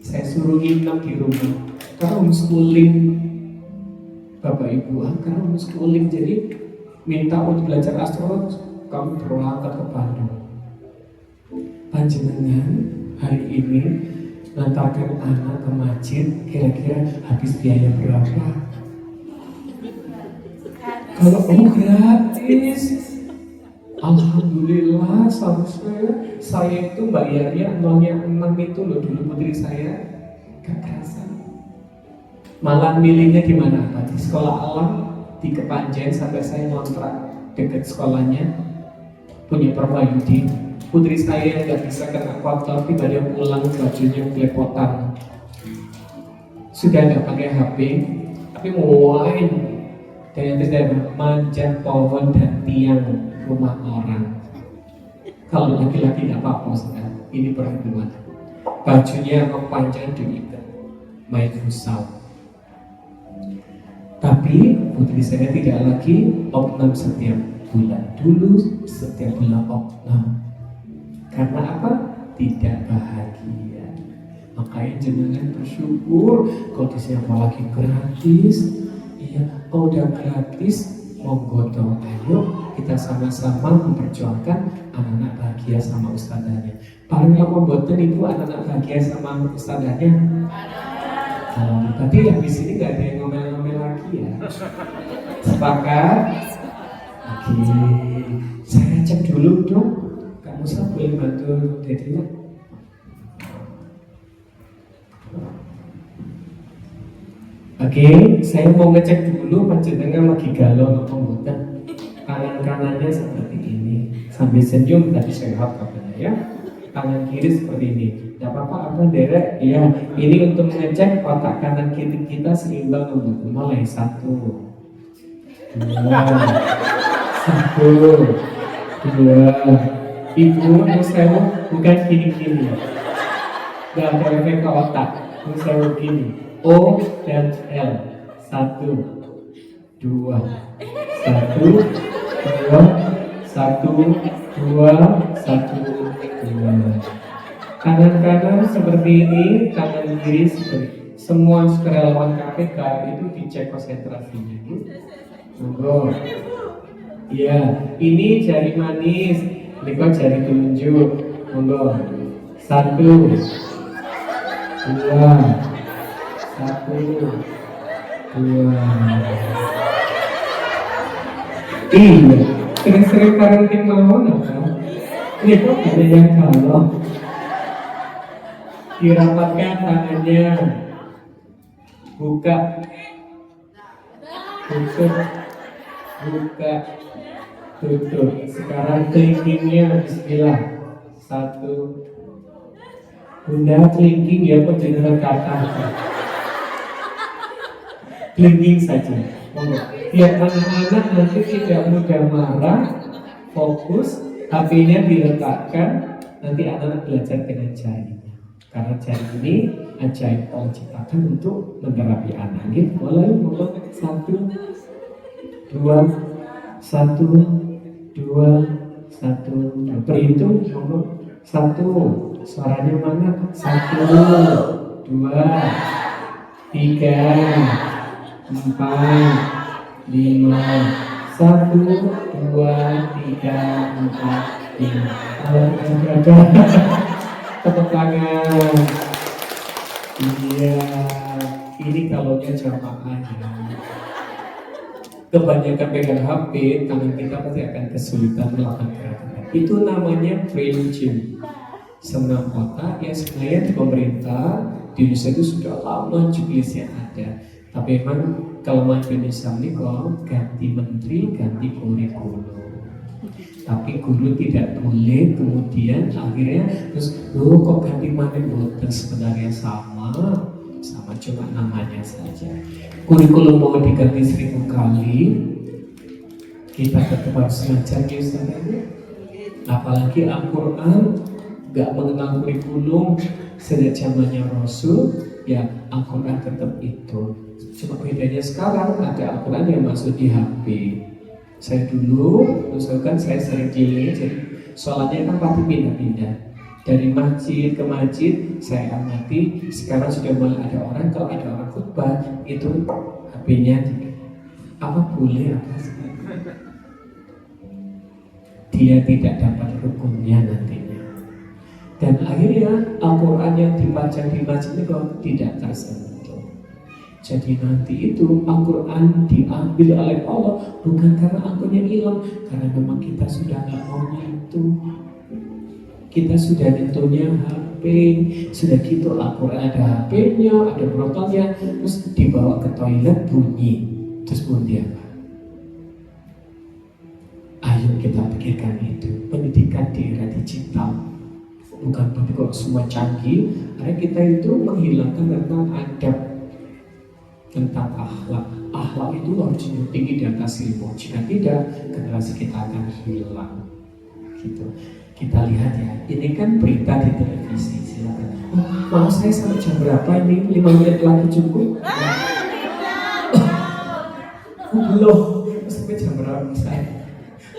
saya suruh nginep di rumah. Karena homeschooling, Bapak Ibu, karena homeschooling, jadi minta untuk belajar astronom, kamu berangkat ke Bandung. Panjenengan hari ini nantarkan anak ke masjid, kira-kira habis biaya berapa? Kalau gratis, alhamdulillah. Seharusnya saya itu bayarnya 0,6 itu loh dulu putri saya, gak kerasa. Malah milihnya di mana? Di sekolah alam di Kepanjen sampai saya ngontrak dekat sekolahnya punya Permayudi. Putri saya nggak bisa kena kotor, tiba-tiba pulang bajunya belepotan. Sudah nggak pakai HP, tapi mulai dan tidak manjat pohon dan tiang rumah orang. Kalau laki-laki nggak apa-apa sekarang, ini perempuan. Bajunya rok panjang diikat, main futsal. Tapi putri saya tidak lagi opnam setiap bulan. Dulu setiap bulan opnam. Karena apa? Tidak bahagia. Makanya jangan bersyukur kalau disini apalagi gratis. Iya, kalau udah gratis, monggo dong. Ayo kita sama-sama memperjuangkan anak-anak bahagia sama ustadzanya. Paling lama boten ibu anak-anak bahagia sama ustadzanya. Tapi yang di sini nggak ada yang ngomel-ngomel lagi ya. Sepakat? Oke, saya cek dulu dong. Musa boleh bantu Dedinya? Oke, saya mau ngecek dulu panjenengan lagi galau atau bukan. Tangan kanannya seperti ini, sambil senyum tadi sehat katanya ya. Tangan kiri seperti ini. Tidak apa-apa, apa derek? Ya, ini untuk mengecek otak kanan kiri kita seimbang. Mulai 1, 2, 1, 2. Ibu nusewu bukan gini-gini. Gak ada efek ke otak. Nusewu gini. O dan L. 1, 2, 1, 2, 1, 2, 1, 2. Kanan-kanan seperti ini, kanan kiri seperti semua sukarelawan KPK itu dicek konsentrasinya. Monggo. Iya, ini jari manis, ini kok jari telunjuk. Monggo. 1, 2, 1, 2. Iya, sering-sering parenting mawon apa? Ini kok ada yang kalau dirapatkan tangannya, buka, tutup, buka, tutup. Sekarang kelingkingnya, Bismillah. 1. Bunda kelingking ya, kok jenengan kata. Kelingking saja. Biar anak-anak nanti tidak mudah marah, fokus, HP-nya diletakkan, nanti anak-anak belajar dengan jari. Karena jari ini ajaib Allah ciptakan untuk menterapi anak. Mulai 1, 2, 1, 2, 1. Berhitung 1. Suaranya mana? 1, 2, 3, 4, 5, 1, 2, 3, 4, 5. Tepuk tangan. Iya, ini kalaunya jamaah ya. Kebanyakan pegang HP, tangan kita pasti akan kesulitan melakukan gerakan. Itu namanya brain gym. Senam otak yang sebenarnya di pemerintah di Indonesia itu sudah lama juklisnya ada. Tapi memang kelemahan Indonesia ini kok ganti menteri, ganti kurikulum. Tapi guru tidak boleh kemudian akhirnya terus kok ganti materi boten, sebenarnya sama cuma namanya saja. Kurikulum mau diganti 1000 kali, kita tetap harus ngajarnya sebenarnya. Apalagi Al-Quran gak mengenal kurikulum sejak zamannya Rasul, ya Al-Quran tetap itu. Cuma bedanya sekarang ada Al-Quran yang masuk di HP. Saya dulu, misalkan saya sering keliling, jadi sholatnya kan pasti pindah-pindah. Dari masjid ke masjid, saya amati sekarang sudah mulai ada orang, kalau ada orang khutbah, itu HP-nya apa boleh, apa dia tidak dapat hukumnya nantinya. Dan akhirnya Al-Quran yang dibaca di masjid itu tidak tersentuh. Jadi nanti itu Al-Quran diambil oleh Allah bukan karena Al-Qurannya hilang, karena memang kita sudah nggak mau nyentuh. Kita sudah nyentuhnya HP, sudah gitu Al-Quran ada HP-nya, ada protonnya, terus dibawa ke toilet bunyi, terus bunyi apa? Ayo kita pikirkan itu, pendidikan di era digital. Bukan berarti kok semua canggih, karena kita itu menghilangkan tentang adab, tentang akhlak. Akhlak itu harus tinggi di atas ilmu. Jika tidak, generasi kita akan hilang. Gitu. Kita lihat ya, ini kan berita di televisi. Silakan. Mau saya sampai jam berapa ini? 5 menit lagi cukup? Belum. Sampai jam berapa saya?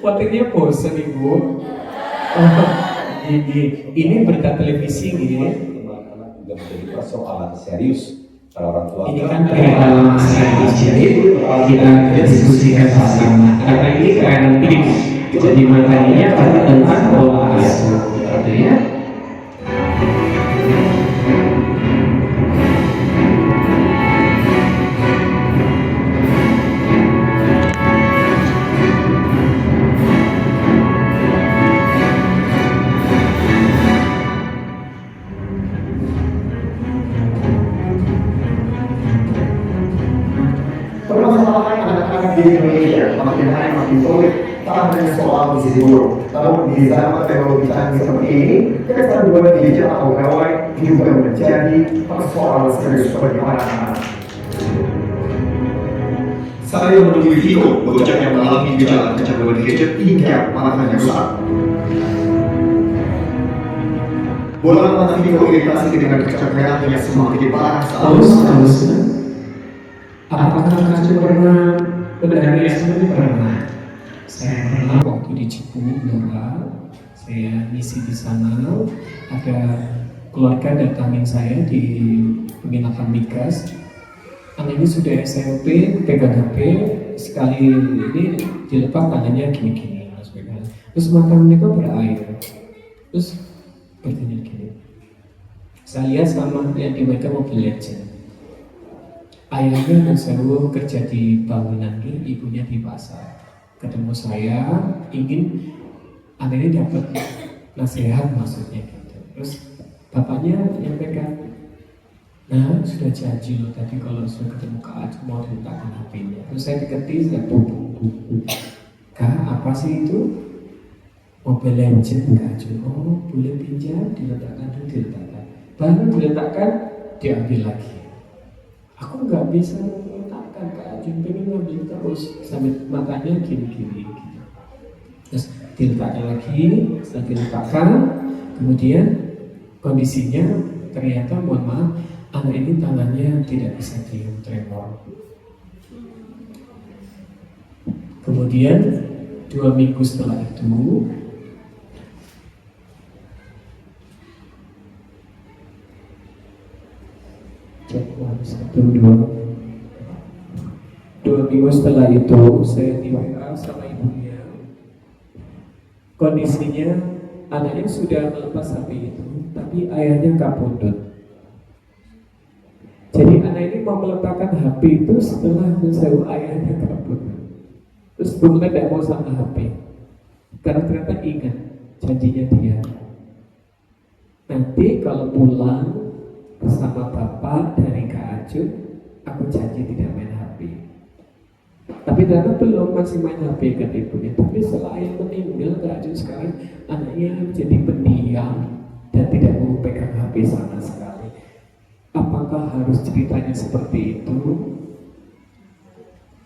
Waktunya bosan ibu. Ini berita televisi gitu ya. Anak-anak juga menjadi persoalan serius. Orang tua ini kan perihal masalah jadi kita diskusikan bersama karena ini kan nanti jadi materinya pada tentang pola asuh gitu ya. Permasalahan anak-anak di Indonesia makin hari makin sulit, tak hanya soal gizi buruk, namun di zaman teknologi canggih seperti ini, kecanduan gadget atau gawai juga menjadi persoalan serius bagi anak-anak. Saya menemui Viko, bocah yang mengalami gejala kecanduan gadget hingga matanya rusak. Bola mata Viko iritasi dengan kecapean yang semakin parah saat Apakah Kak pernah mendatangi SMA? Pernah. Saya pernah waktu di Cipung, Blora. Saya misi di sana. Ada keluarga datangin saya di penginapan Migas. Anak ini sudah SMP, pegang HP, sekali ini dilepas tangannya gini-gini. Terus mata mereka berair. Terus bertanya gini. Saya lihat sama yang di mereka Mobile Legends. Ayahnya dan saya kerja di bangunan ini, ibunya di pasar. Ketemu saya, ingin anak ini dapat nasihat maksudnya gitu. Terus bapaknya yang pegang, nah sudah janji loh tadi kalau sudah ketemu Kak Aju mau diletakkan HP-nya. Terus saya deketi, saya Kak apa sih itu? Mobile Legends Kak Aju. Oh boleh pinjam, diletakkan dulu, diletakkan. Baru diletakkan, diambil lagi. Aku nggak bisa meletakkan Kak Ajun, pengen ngambil terus sampai matanya gini-gini gitu. Terus diletakkan lagi, setelah diletakkan, kemudian kondisinya ternyata mohon maaf, anak ini tangannya tidak bisa diam, tremor. Kemudian 2 minggu setelah itu dua minggu setelah itu saya di WA sama ibunya. Kondisinya anaknya sudah melepas HP itu, tapi ayahnya kapundut. Jadi anak ini mau meletakkan HP itu setelah saya ayahnya kapundut. Terus sebelumnya tidak mau sama HP, karena ternyata ingat janjinya dia. Nanti kalau pulang bersama bapak dari Kak Ajun, aku janji tidak main HP. Tapi ternyata belum, masih main HP kan ibunya. Tapi setelah ayah meninggal, Kak Ajun sekarang anaknya menjadi pendiam dan tidak mau pegang HP sama sekali. Apakah harus ceritanya seperti itu?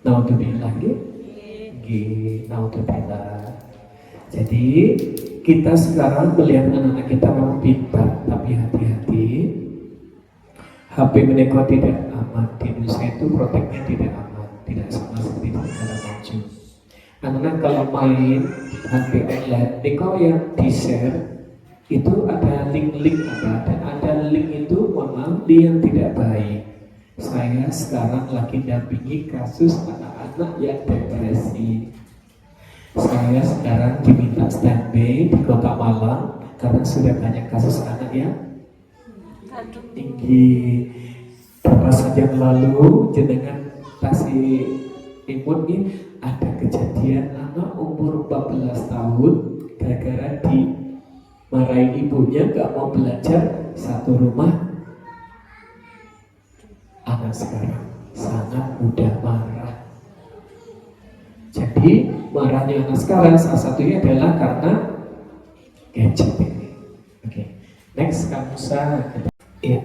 Naudzubillah, naudzubillah. Jadi kita sekarang melihat anak-anak kita memang pintar, tapi hati-hati. HP menikah tidak aman, di Indonesia itu proteknya tidak aman, tidak sama seperti di negara maju. Anak-anak kalau main HP online, nikah yang di-share itu ada link-link dan ada link itu memang yang tidak baik. Saya sekarang lagi dampingi kasus anak-anak yang depresi. Saya sekarang diminta standby di Kota Malang karena sudah banyak kasus anak yang tinggi. Beberapa saat yang lalu jenengan kasih imun ini ada kejadian anak umur 14 tahun gara-gara dimarahin ibunya gak mau belajar satu rumah. Anak sekarang sangat mudah marah. Jadi marahnya anak sekarang salah satunya adalah karena gadget ini. Oke, next Kamusa. Ya.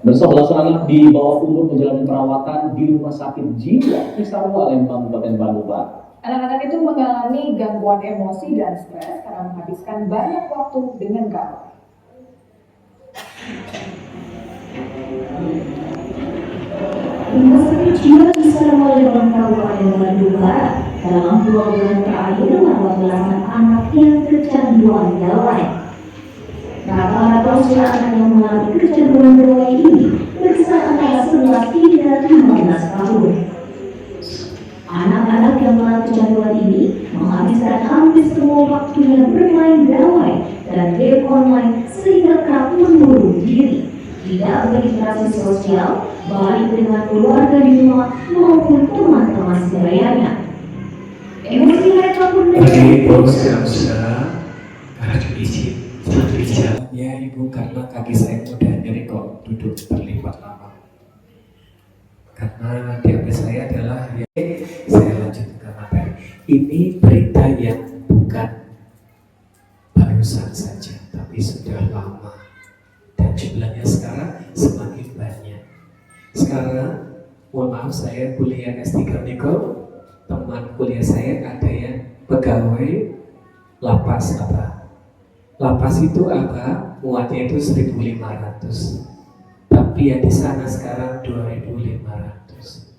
Bersama anak di bawah umur menjalani perawatan di Rumah Sakit Jiwa Cisarua, Lembang, Kabupaten Bandung, Pak. Anak-anak itu mengalami gangguan emosi dan stres karena menghabiskan banyak waktu dengan gawai. Rumah Sakit Jiwa Cisarua, Lembang, Kabupaten Bandung, Pak, dalam 2 bulan terakhir merawat belasan anak yang kecanduan gawai. Rata-rata usia anak yang mengalami kecanduan gawai ini berkisar antara 11 hingga 15 tahun. Anak-anak yang mengalami kecanduan ini menghabiskan hampir semua waktunya bermain gawai dan game online sehingga kerap membunuh diri, tidak berinteraksi sosial baik dengan keluarga di rumah maupun teman-teman sebayanya. Emosi mereka pun ya ibu, karena kaki saya mudah nyeri kok duduk berlipat lama. Karena di HP saya adalah saya lanjutkan materi. Ini berita yang bukan barusan saja, tapi sudah lama dan jumlahnya sekarang semakin banyak. Sekarang, mohon maaf saya kuliah S3 Niko, teman kuliah saya ada yang pegawai lapas apa? Lapas itu apa? Muatnya itu 1.500. Tapi yang di sana sekarang 2.500.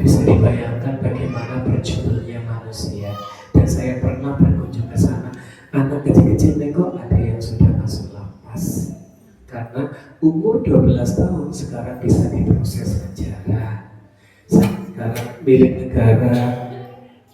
Bisa dibayangkan bagaimana berjubelnya manusia. Dan saya pernah berkunjung ke sana. Anak kecil-kecil kok ada yang sudah masuk lapas. Karena umur 12 tahun sekarang bisa diproses penjara. Sekarang milik negara.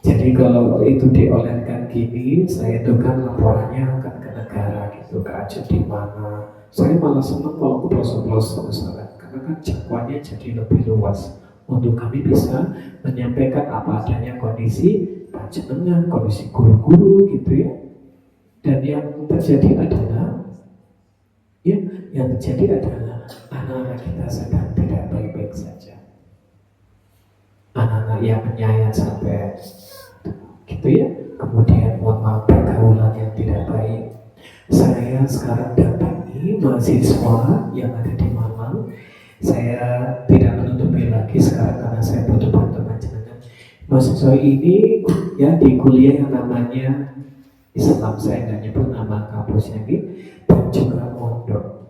Jadi kalau itu diolehkan gini, saya itu kan laporannya akan ke negara gitu, ke Aceh di mana. Saya malah senang kalau ke pelosok-pelosok misalnya, karena kan jangkauannya jadi lebih luas. Untuk kami bisa menyampaikan apa adanya kondisi panjenengan, kondisi guru-guru gitu ya. Dan yang terjadi adalah anak-anak kita sedang tidak baik-baik saja. Anak-anak yang menyayat sampai gitu ya. Kemudian mohon maaf pergaulan yang tidak baik. Saya sekarang datangi mahasiswa yang ada di Malang. Saya tidak menutupi lagi sekarang karena saya butuh bantuan jenengan. Mahasiswa ini ya di kuliah yang namanya Islam, saya nggak nyebut nama kampusnya gitu, dan juga mondok.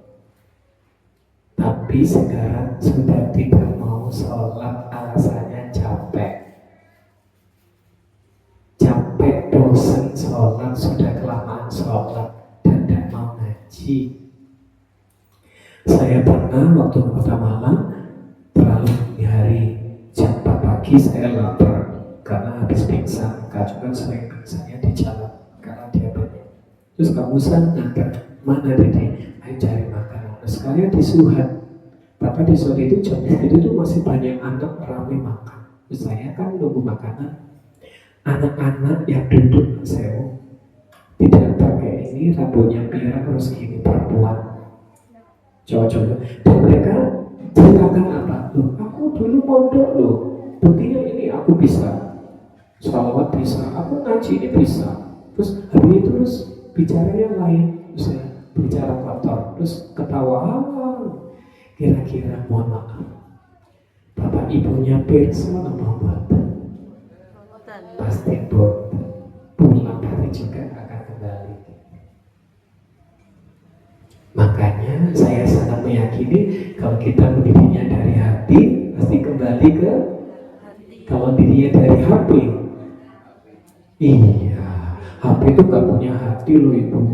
Tapi sekarang sudah tidak mau sholat, alasannya capek. Capek bosan sholat, sudah kelamaan sholat dan tidak mau ngaji. Saya pernah waktu ke Kota Malang, terlalu di hari jam 4 pagi saya lapar karena habis pingsan. Kak juga sering pingsannya di jalan karena diabetes. Terus Kak Musa ngantar, mana Dede? Ayo cari makanan. Terus sekalian di Suhat. Bapak di sore itu jam itu tuh masih banyak anak ramai makan. Terus saya kan nunggu makanan. Anak-anak yang duduk sewu tidak pakai ini, rambutnya pirang terus gini perempuan. Cowok-cowok, dan mereka ceritakan apa? Loh, aku dulu mondok loh, buktinya ini aku bisa sholawat bisa, aku ngaji ini bisa. Terus habis itu terus bicara yang lain, misalnya bicara kotor, terus ketawa. Kira-kira mohon maaf, bapak ibunya pirsa apa buatan? Pasti buat pulang hari juga akan kembali. Makanya saya sangat meyakini kalau kita mendidiknya dari hati pasti kembali ke kalau dirinya dari HP. Iya, HP itu gak punya hati loh ibu.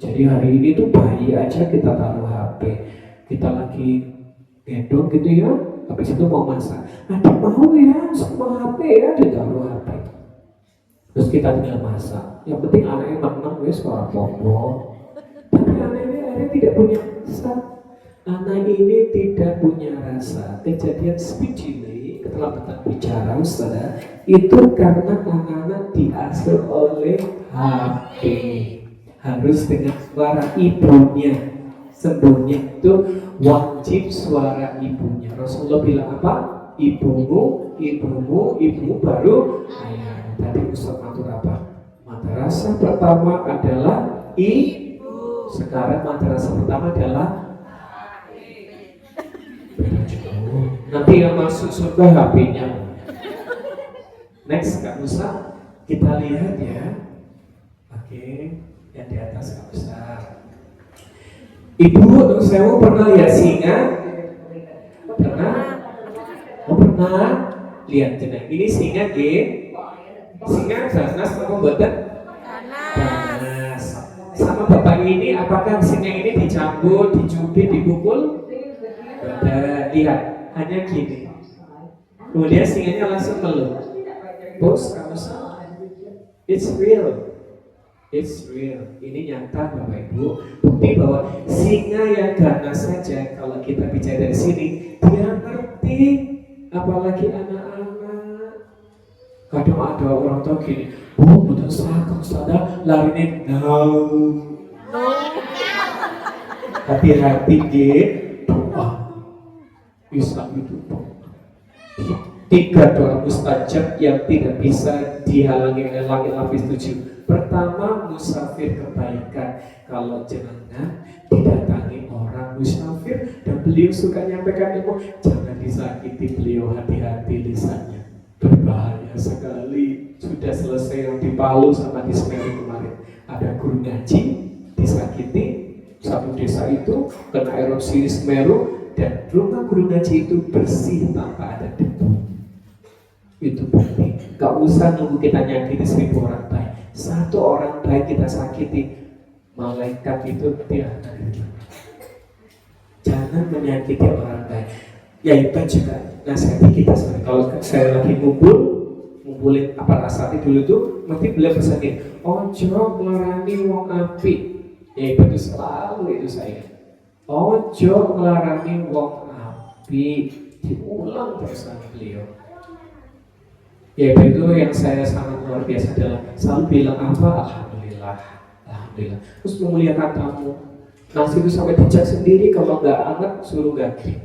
Jadi hari ini tuh bayi aja kita taruh HP. Kita lagi gendong gitu ya, habis itu mau masak. Adik mau ya sama HP ya, ditaruh HP. Terus kita tinggal masak. Yang penting anaknya menang wes suara popo. Tapi anak ini tidak punya rasa. Anak ini tidak punya rasa. Kejadian speech ini, keterlambatan bicara saudara, itu karena anak-anak diasuh oleh HP. Harus dengan suara ibunya. Sembuhnya itu wajib suara ibunya. Rasulullah bilang apa? Ibumu baru ayah. Tadi Ustaz matur apa? Madrasah pertama adalah ibu. Sekarang madrasah pertama adalah nanti yang masuk surga HP-nya. Next Kak Musa, kita lihat ya. Oke, yang di atas Kak Musa. Ibu, saya pernah lihat singa? Pernah? Pernah? Lihat jeneng. Ini singa G. Singa ganas apa mboten? Ganas. Sama bapak ini, apakah singa ini dicambuk, dicubit, dipukul? Tidak. Lihat, hanya gini. Kemudian singanya langsung meluk. Bos, kamu salah. It's real. It's real. Ini nyata Bapak Ibu. Bukti bahwa singa yang ganas saja kalau kita bicara dari sini dia ngerti, apalagi anak-anak. Kadang ada orang tua gini, oh betul sakit sadar lari nih, no. Hati-hati deh. Doa Islam itu tiga doa mustajab yang tidak bisa dihalangi oleh langit lapis 7. Pertama, musafir kebaikan. Kalau jenengan didatangi mendatangi orang musafir dan beliau suka nyampaikan ilmu, jangan disakiti beliau, hati-hati lisannya, berbahaya sekali. Sudah selesai yang di Palu sama di Semeru kemarin, ada guru ngaji disakiti, satu desa itu kena erupsi di Semeru dan rumah guru ngaji itu bersih tanpa ada debu. Itu berarti gak usah nunggu kita nyakiti 1000 orang baik, satu orang baik kita sakiti, malaikat itu dia akan. Jangan menyakiti orang baik. Ya itu juga nasihati kita. Kalau saya lagi ngumpulin apa asati dulu tuh, mesti beliau pesan gini, ojo melarani wong apik. Ya itu selalu itu saya. Ojo melarani wong apik, diulang terus sama beliau. Ya itu yang saya sangat luar biasa adalah selalu bilang apa, alhamdulillah, alhamdulillah. Terus memuliakan tamu. Nasi itu sampai dicek sendiri, kalau nggak hangat suruh ganti.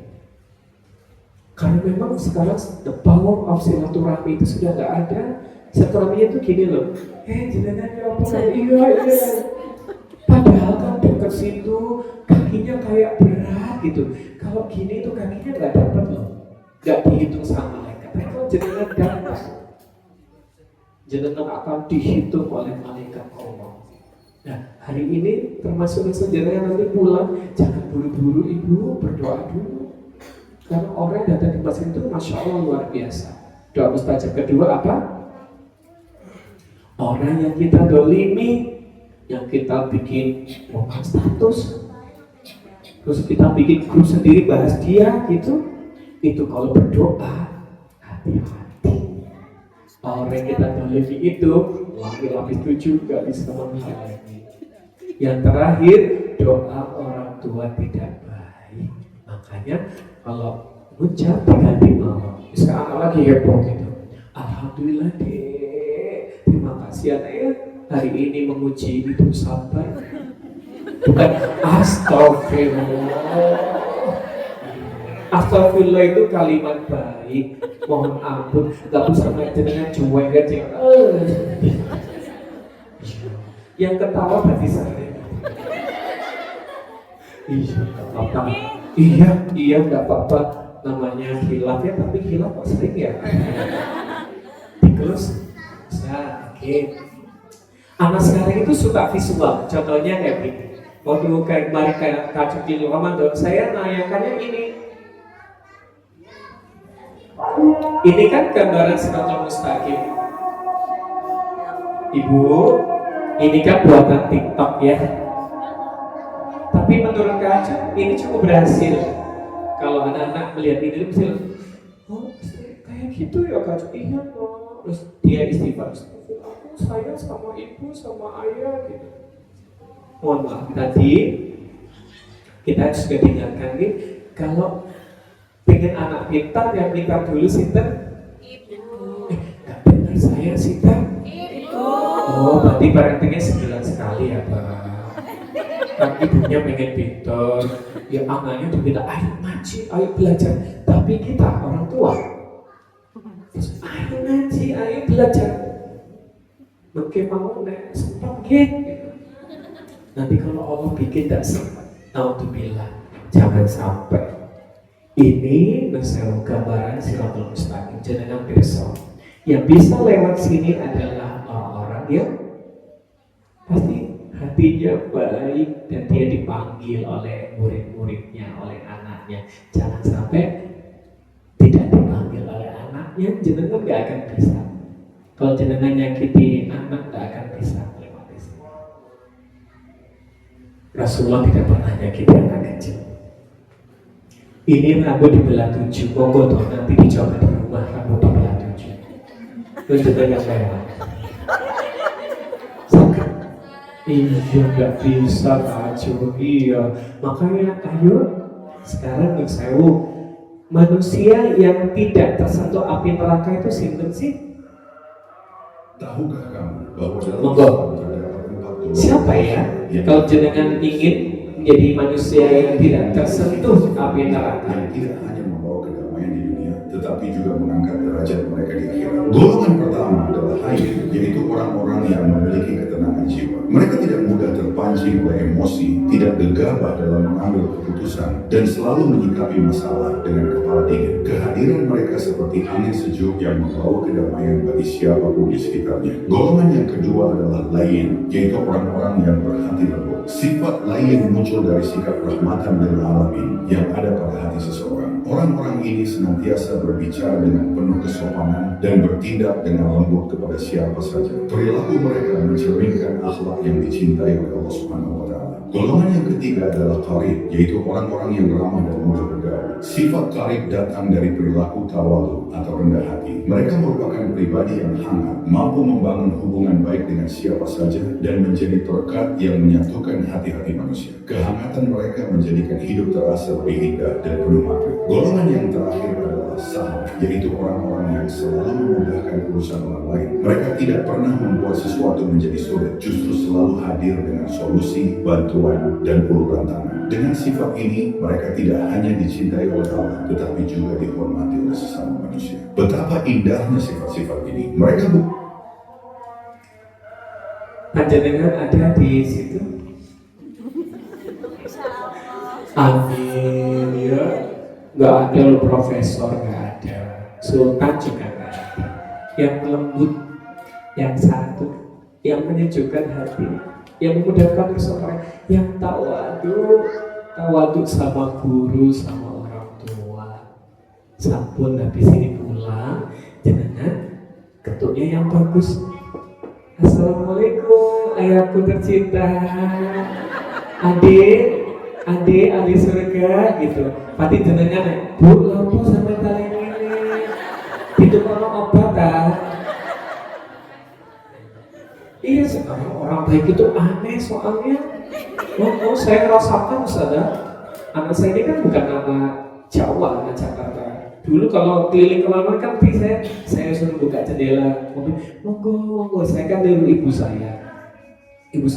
Karena memang sekarang the power of silaturahmi itu sudah nggak ada. Silaturahminya itu gini loh, jenengan ya apa? Iya. Padahal kan dekat situ kakinya kayak berat gitu. Kalau gini tuh kakinya nggak dapat loh, nggak dihitung sama malaikat. Tapi kalau jenengan dapat, jenengan akan dihitung oleh malaikat Allah. Nah, hari ini termasuk jenengan nanti pulang, jangan buru-buru ibu, berdoa dulu. Karena orang yang datang di masjid itu Masya Allah luar biasa. Doa mustajab kedua apa? Orang yang kita dolimi, yang kita bikin profil status, terus kita bikin grup sendiri bahas dia gitu, itu kalau berdoa hati-hati. Orang yang kita dolimi itu lapis 7 gak bisa menghalangi. Yang terakhir, doa orang tua tidak baik. Makanya kalau ucap diganti mau. Misalnya anak lagi heboh gitu, alhamdulillah dek, terima kasih anak ya, hari ini menguji itu sabar. Bukan astagfirullah. Astagfirullah itu kalimat baik, mohon ampun, gak usah dengan cuek aja. Yang ketawa berarti saya. Iya, nggak apa-apa, namanya hilaf ya, tapi hilaf kok sering ya. Terus, oke. Anak sekarang itu suka visual, contohnya kayak gini. Waktu kayak kemarin kayak Kak Cuci Ramadan, saya nanyakannya ini. Ini kan gambaran Siratal Mustaqim. Ibu, ini kan buatan TikTok ya. Tapi menurut Kak Aceh, ini cukup berhasil. Kalau anak-anak melihat ini, mesti oh kayak gitu ya Kak Aceh, iya dong. Terus dia istighfar, aku sayang sama ibu, sama ayah gitu. Mohon maaf, tadi kita juga diingatkan nih, kalau pengen anak pintar, yang pintar dulu sinten? Ibu. Gak benar saya sinten? Ibu. Oh, berarti parentingnya 9 sekali ya Pak. Kan ibunya pengen pintar, ya anaknya juga ayo ngaji, ayo belajar. Tapi kita orang tua, ayo ngaji, ayo belajar. Mungkin mau nek sempat gitu. Nanti kalau Allah bikin tidak sempat, naudzubillah, jangan sampai. Ini nasihat gambaran Siratal Mustaqim. Jangan besok. Yang bisa lewat sini adalah orang-orang yang pasti hatinya baik dan dia dipanggil oleh murid-muridnya, oleh anaknya. Jangan sampai tidak dipanggil oleh anaknya, jenengan gak akan bisa. Kalau jenengan nyakiti anak gak akan bisa lewat sini. Rasulullah tidak pernah nyakiti anak kecil. Ini rambut dibelah 7, monggo toh nanti dicoba di rumah rambut dibelah 7. Itu juga yang lewat. Iya nggak bisa kacau, iya. Makanya ayo sekarang sewu manusia yang tidak tersentuh api neraka itu sinten sih? Tahukah kamu bahwa dalam monggo. Siapa ya? Kalau jenengan ingin menjadi manusia yang tidak tersentuh api neraka, yang tidak hanya membawa kedamaian di dunia, tetapi juga mengangkat derajat mereka di akhirat. Golongan pertama adalah haid, yaitu orang-orang yang memiliki ketenangan jiwa. Mereka tidak mudah terpancing terpancing oleh emosi, tidak gegabah dalam mengambil keputusan, dan selalu menyikapi masalah dengan kepala dingin. Kehadiran mereka seperti angin sejuk yang membawa kedamaian bagi siapapun di sekitarnya. Golongan yang kedua adalah lain, yaitu orang-orang yang berhati lembut. Sifat lain muncul dari sikap rahmatan lil alamin yang ada pada hati seseorang. Orang-orang ini senantiasa berbicara dengan penuh kesopanan dan bertindak dengan lembut kepada siapa saja. Perilaku mereka mencerminkan akhlak yang dicintai oleh Allah Subhanahu wa Ta'ala. Golongan yang ketiga adalah qarib, yaitu orang-orang yang ramah dan mudah bergaul. Sifat qarib datang dari perilaku tawadhu atau rendah hati. Mereka merupakan pribadi yang hangat, mampu membangun hubungan baik dengan siapa saja dan menjadi perekat yang menyatukan hati-hati manusia. Kehangatan mereka menjadikan hidup terasa lebih indah dan penuh makna. Golongan yang terakhir adalah sahab, yaitu orang-orang yang selalu memudahkan urusan orang lain. Mereka tidak pernah membuat sesuatu menjadi sulit, justru selalu hadir dengan solusi, bantuan, dan uluran tangan. Dengan sifat ini, mereka tidak hanya dicintai oleh Allah, tetapi juga dihormati oleh sesama manusia. Betapa indahnya sifat-sifat ini. Mereka panjenengan ada di situ. Amin ya. Nggak ada loh profesor, nggak ada. Sultan juga nggak ada. Yang lembut, yang santun, yang menyejukkan hati, yang memudahkan persoalan, yang tawadu sama guru, sama orang tua. Sampun habis ini pulang, jenengan ketuknya yang bagus. Assalamualaikum, ayahku tercinta. Adik ahli surga gitu. Pati jenengan, Bu, lampu sampai tali ini. Itu kalau obat kan. Iya, sekarang orang baik itu aneh soalnya. Saya merasakan saudara, anak saya ini kan bukan anak Jawa, anak Jakarta. Dulu kalau keliling kemana kan saya suruh buka jendela, monggo, saya kan dulu ibu saya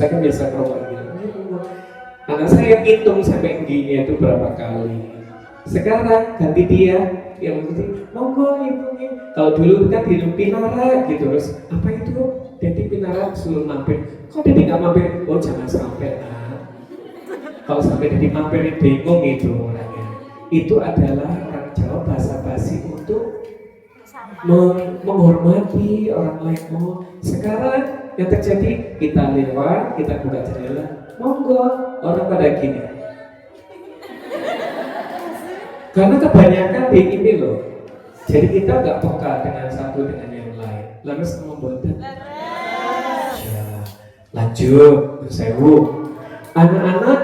kan biasa kerokok gitu. Anak saya hitung sampai giginya itu berapa kali. Sekarang ganti dia yang penting, monggo ibu. Kalau dulu kan di Pinara gitu, terus apa itu? Jadi Pinara suruh mampir. Kok jadi nggak mampir? Oh jangan sampai lah. Kalau sampai jadi mampir bingung itu orangnya. Itu adalah orang Jawa bahasa basi untuk menghormati orang lain. Sekarang yang terjadi kita lewat, kita buka jendela, monggo, orang pada gini. Karena kebanyakan di ini loh. Jadi kita nggak peka dengan satu dengan yang lain. Lalu semua boten. Ya, lanjut, sewu. Anak-anak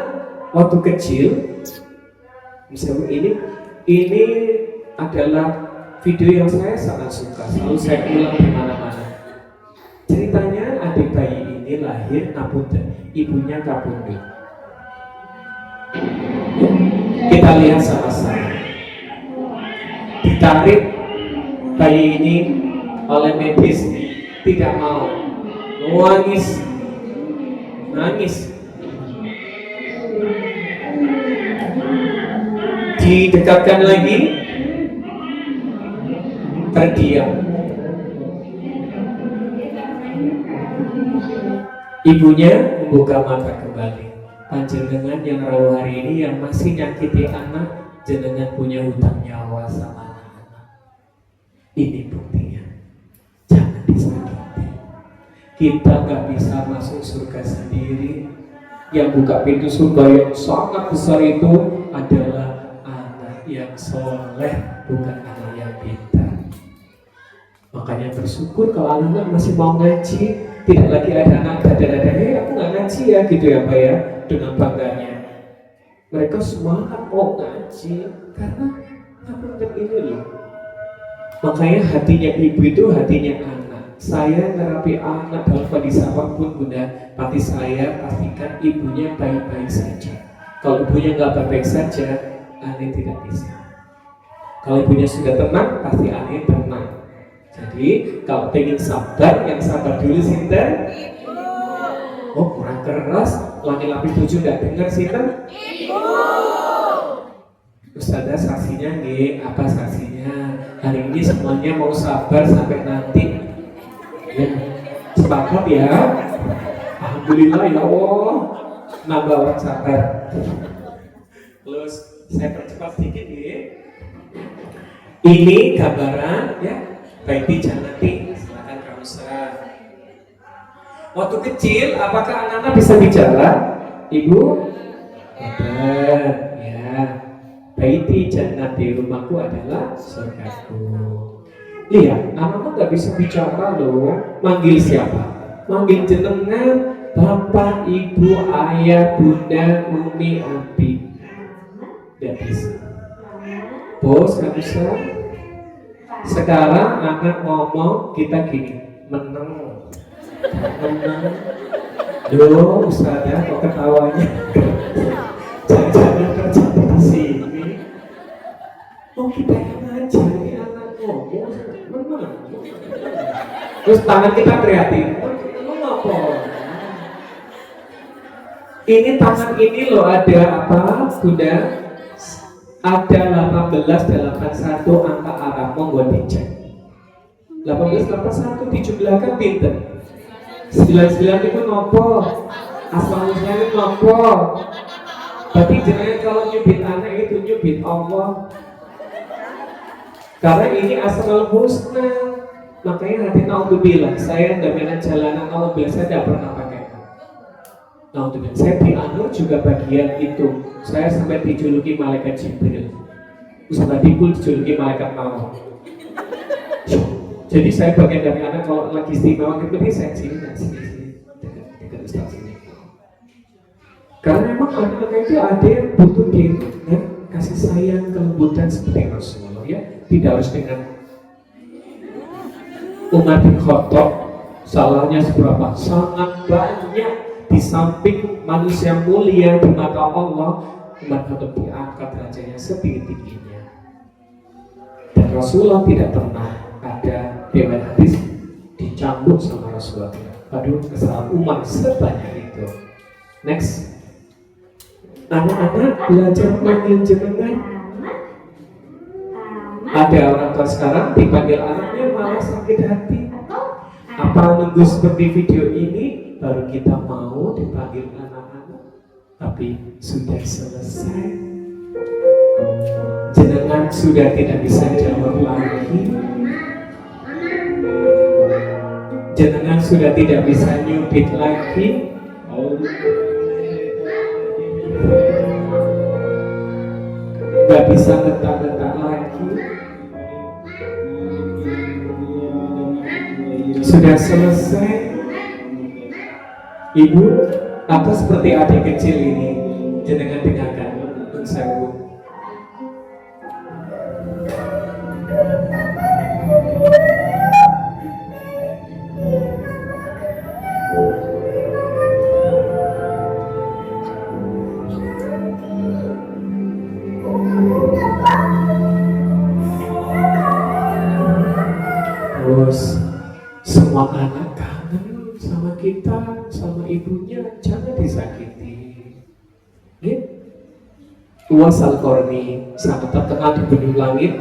waktu kecil, sewu ini adalah video yang saya sangat suka. Selalu saya ulang di mana-mana. Ceritanya adik bayi ini lahir kabundut, ibunya kabundut. Kita lihat sama-sama. Ditarik bayi ini oleh medis, tidak mau, nangis. Didekatkan lagi, terdiam. Ibunya membuka mata kembali. Panjenengan yang rawuh hari ini yang masih nyakiti anak, jenengan punya hutang nyawa sama anak-anak. Ini buktinya. Jangan disakiti. Kita nggak bisa masuk surga sendiri. Yang buka pintu surga yang sangat besar itu adalah anak yang soleh, bukan anak yang pintar. Makanya bersyukur kalau anak masih mau ngaji, tidak lagi ada anak dada-dada, aku nggak ngaji ya gitu ya Pak ya, dengan bangganya. Mereka semangat mau ngaji karena ngapunten ini loh. Makanya hatinya ibu itu hatinya anak. Saya terapi anak dalam kondisi apapun Bunda, tapi saya pastikan ibunya baik-baik saja. Kalau ibunya nggak baik-baik saja, aneh tidak bisa. Kalau ibunya sudah tenang, pasti aneh tenang. Jadi kalau pengen sabar, yang sabar dulu sinten? Oh kurang keras, ulangi lapis 7 nggak dengar sinten? Ibu. Ustazah saksinya nih, apa saksinya? Hari ini semuanya mau sabar sampai nanti. Ya, sepakat ya? Alhamdulillah ya Allah. nambah orang sabar. Terus saya percepat sedikit ya. Ini gambaran ya, Baiti Jannati. Silakan Kausa. Waktu kecil, apakah anak-anak bisa bicara? Ibu? Benar, ya. Baiti Jannati, rumahku adalah surgaku. Lihat, anak-anak nggak bisa bicara loh. Manggil siapa? Manggil jenengan, bapak, ibu, ayah, bunda, umi, abi. Nggak bisa. Bos, nggak bisa. Sekarang anak ngomong, kita gini, meneng. Duh, Ustazah kok ketawanya. Jangan kerja di sini. Oh, kita yang ngajari anak ngomong, meneng. Terus tangan kita kreatif. Mengapa? Ini tangan ini loh ada apa, Bunda? Ada 1881 angka Arab, monggo dicek. 1881 dijumlahkan pinter. 99 itu nopo, asal usulnya nopo. Berarti jangan kalau nyubit anak itu nyubit Allah. Karena ini asal husna. Makanya hati naudzubillah, saya daminan jalanan naudzubillah, saya tidak pernah pakai. Naudzubillah, saya di Anur juga bagian itu. Saya sampai dijuluki malaikat Jibril. Ustaz Dikul dijuluki malaikat maut. Jadi saya bagian dari anak kalau lagi istimewa gitu nih saya sini dekat Ustaz sini. Karena memang anak-anak itu ada yang butuh kasih sayang, kelembutan seperti Rasulullah ya. Tidak harus dengan Umar bin Khattab salahnya seberapa? Sangat banyak. Di samping manusia mulia di mata Allah, Umar Khattab diangkat derajatnya setinggi-tingginya. Dan Rasulullah tidak pernah ada riwayat hadis dicambuk sama Rasulullah. Aduh, kesalahan Umar sebanyak itu. Next. Anak-anak belajar manggil jenengan. Ada orang tua sekarang dipanggil anaknya malah sakit hati. Apa nunggu seperti video ini baru kita mau dipanggil anak-anak? Tapi sudah selesai. Jenengan sudah tidak bisa jawab lagi. Jenengan sudah tidak bisa nyubit lagi. Gak bisa ngetak-ngetak lagi. Sudah selesai. Ibu, atau seperti adik kecil ini, jenengan dengarkan untuk saya. Terus semua anak kangen sama kita, sama ibunya, jangan disakiti. Uwais Al-Qarni sangat terkenal di benua langit,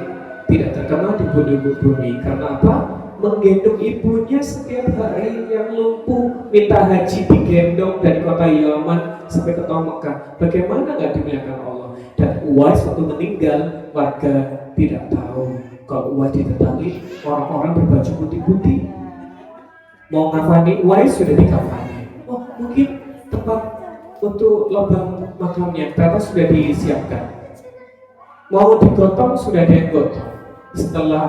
tidak terkenal di benua bumi. Karena apa? Menggendong ibunya setiap hari, yang lumpuh minta haji digendong dari kota Yaman sampai ke kota Mekah. Bagaimana nggak dimuliakan Allah? Dan Uwais waktu meninggal, warga tidak tahu kalau Uwais didatangi orang-orang berbaju putih-putih. Mau ngafani Uwais sudah dikafani. Oh, mungkin tempat untuk lubang makamnya ternyata sudah disiapkan. Mau digotong sudah ada yang gotong. Setelah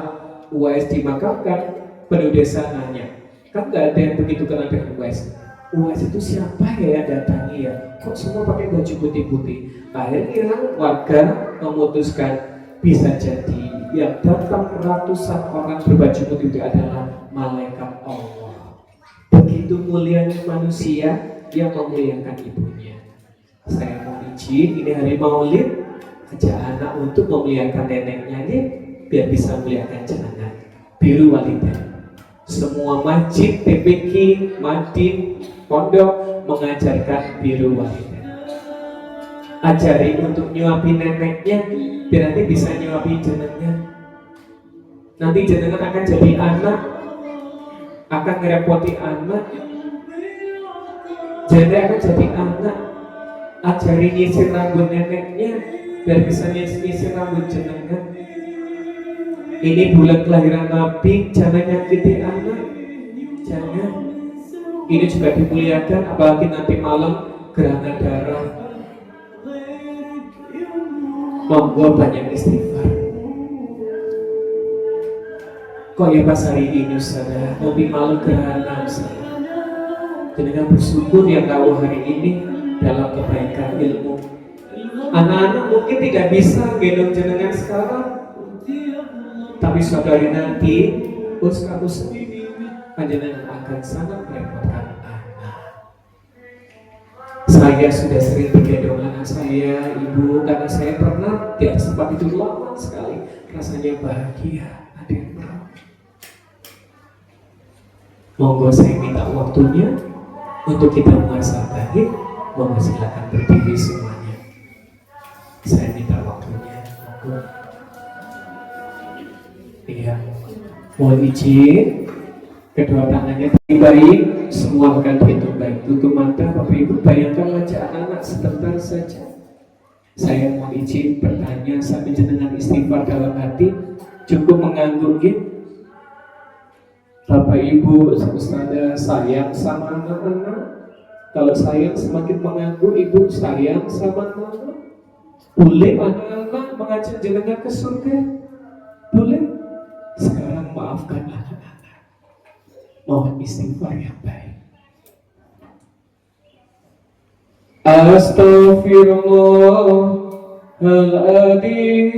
Uwais dimakamkan, penduduk desa nanya, kan nggak ada yang begitu kenal dengan Uwais. Uwais itu siapa ya yang datangi ya? Kok semua pakai baju putih-putih? Akhirnya warga memutuskan bisa jadi yang datang ratusan orang berbaju putih itu adalah malaikat Allah. Begitu mulianya manusia yang memuliakan ibunya. Saya mau izin, ini hari Maulid, ajak anak untuk memuliakan neneknya nih, biar bisa memuliakan jenengan. Biru walidah. Semua masjid, TPQ, Madin, pondok mengajarkan biru walidah. Ajari untuk nyuapi neneknya, biar nanti bisa nyuapi jenengan. Nanti jenengan akan jadi anak, akan ngerepoti anak. Jenengan akan jadi anak, Ajari nyisir rambut neneknya biar bisa nyisir rambut jenengan. Ini bulan kelahiran Nabi, jangan nyakiti anak, jangan. Ini juga dimuliakan, apalagi nanti malam gerhana darah. Monggo banyak istighfar. Kok ya pas hari ini Ustaz, nanti malam gerhana Ustaz. Jenengan bersyukur yang tahu hari ini dalam kebaikan ilmu. Anak-anak mungkin tidak bisa gendong jenengan sekarang, tapi suatu hari nanti Ustaz panjenengan akan sangat merepotkan anak. Saya sudah sering digendong anak saya, ibu, karena saya pernah tidak sempat itu lama sekali. Rasanya bahagia, ada yang merawat. Monggo saya minta waktunya untuk kita muhasabah. Monggo silakan berdiri semuanya. Saya minta waktunya. Monggo. Iya. Mohon izin. Kedua tangannya baik, semua akan dihitung baik. Tutup mata, Bapak Ibu, bayangkan wajah anak-anak sebentar saja. Saya mau izin bertanya sambil jenengan istighfar dalam hati, cukup mengangguk gitu. Bapak Ibu, Ustazah sayang sama anak-anak. Kalau sayang semakin mengangguk, Ibu sayang sama anak-anak. Boleh anak-anak mengajak jenengan ke surga? Boleh? Sekarang maafkan anak-anak. Mohon istighfar yang baik. Astaghfirullahaladzim.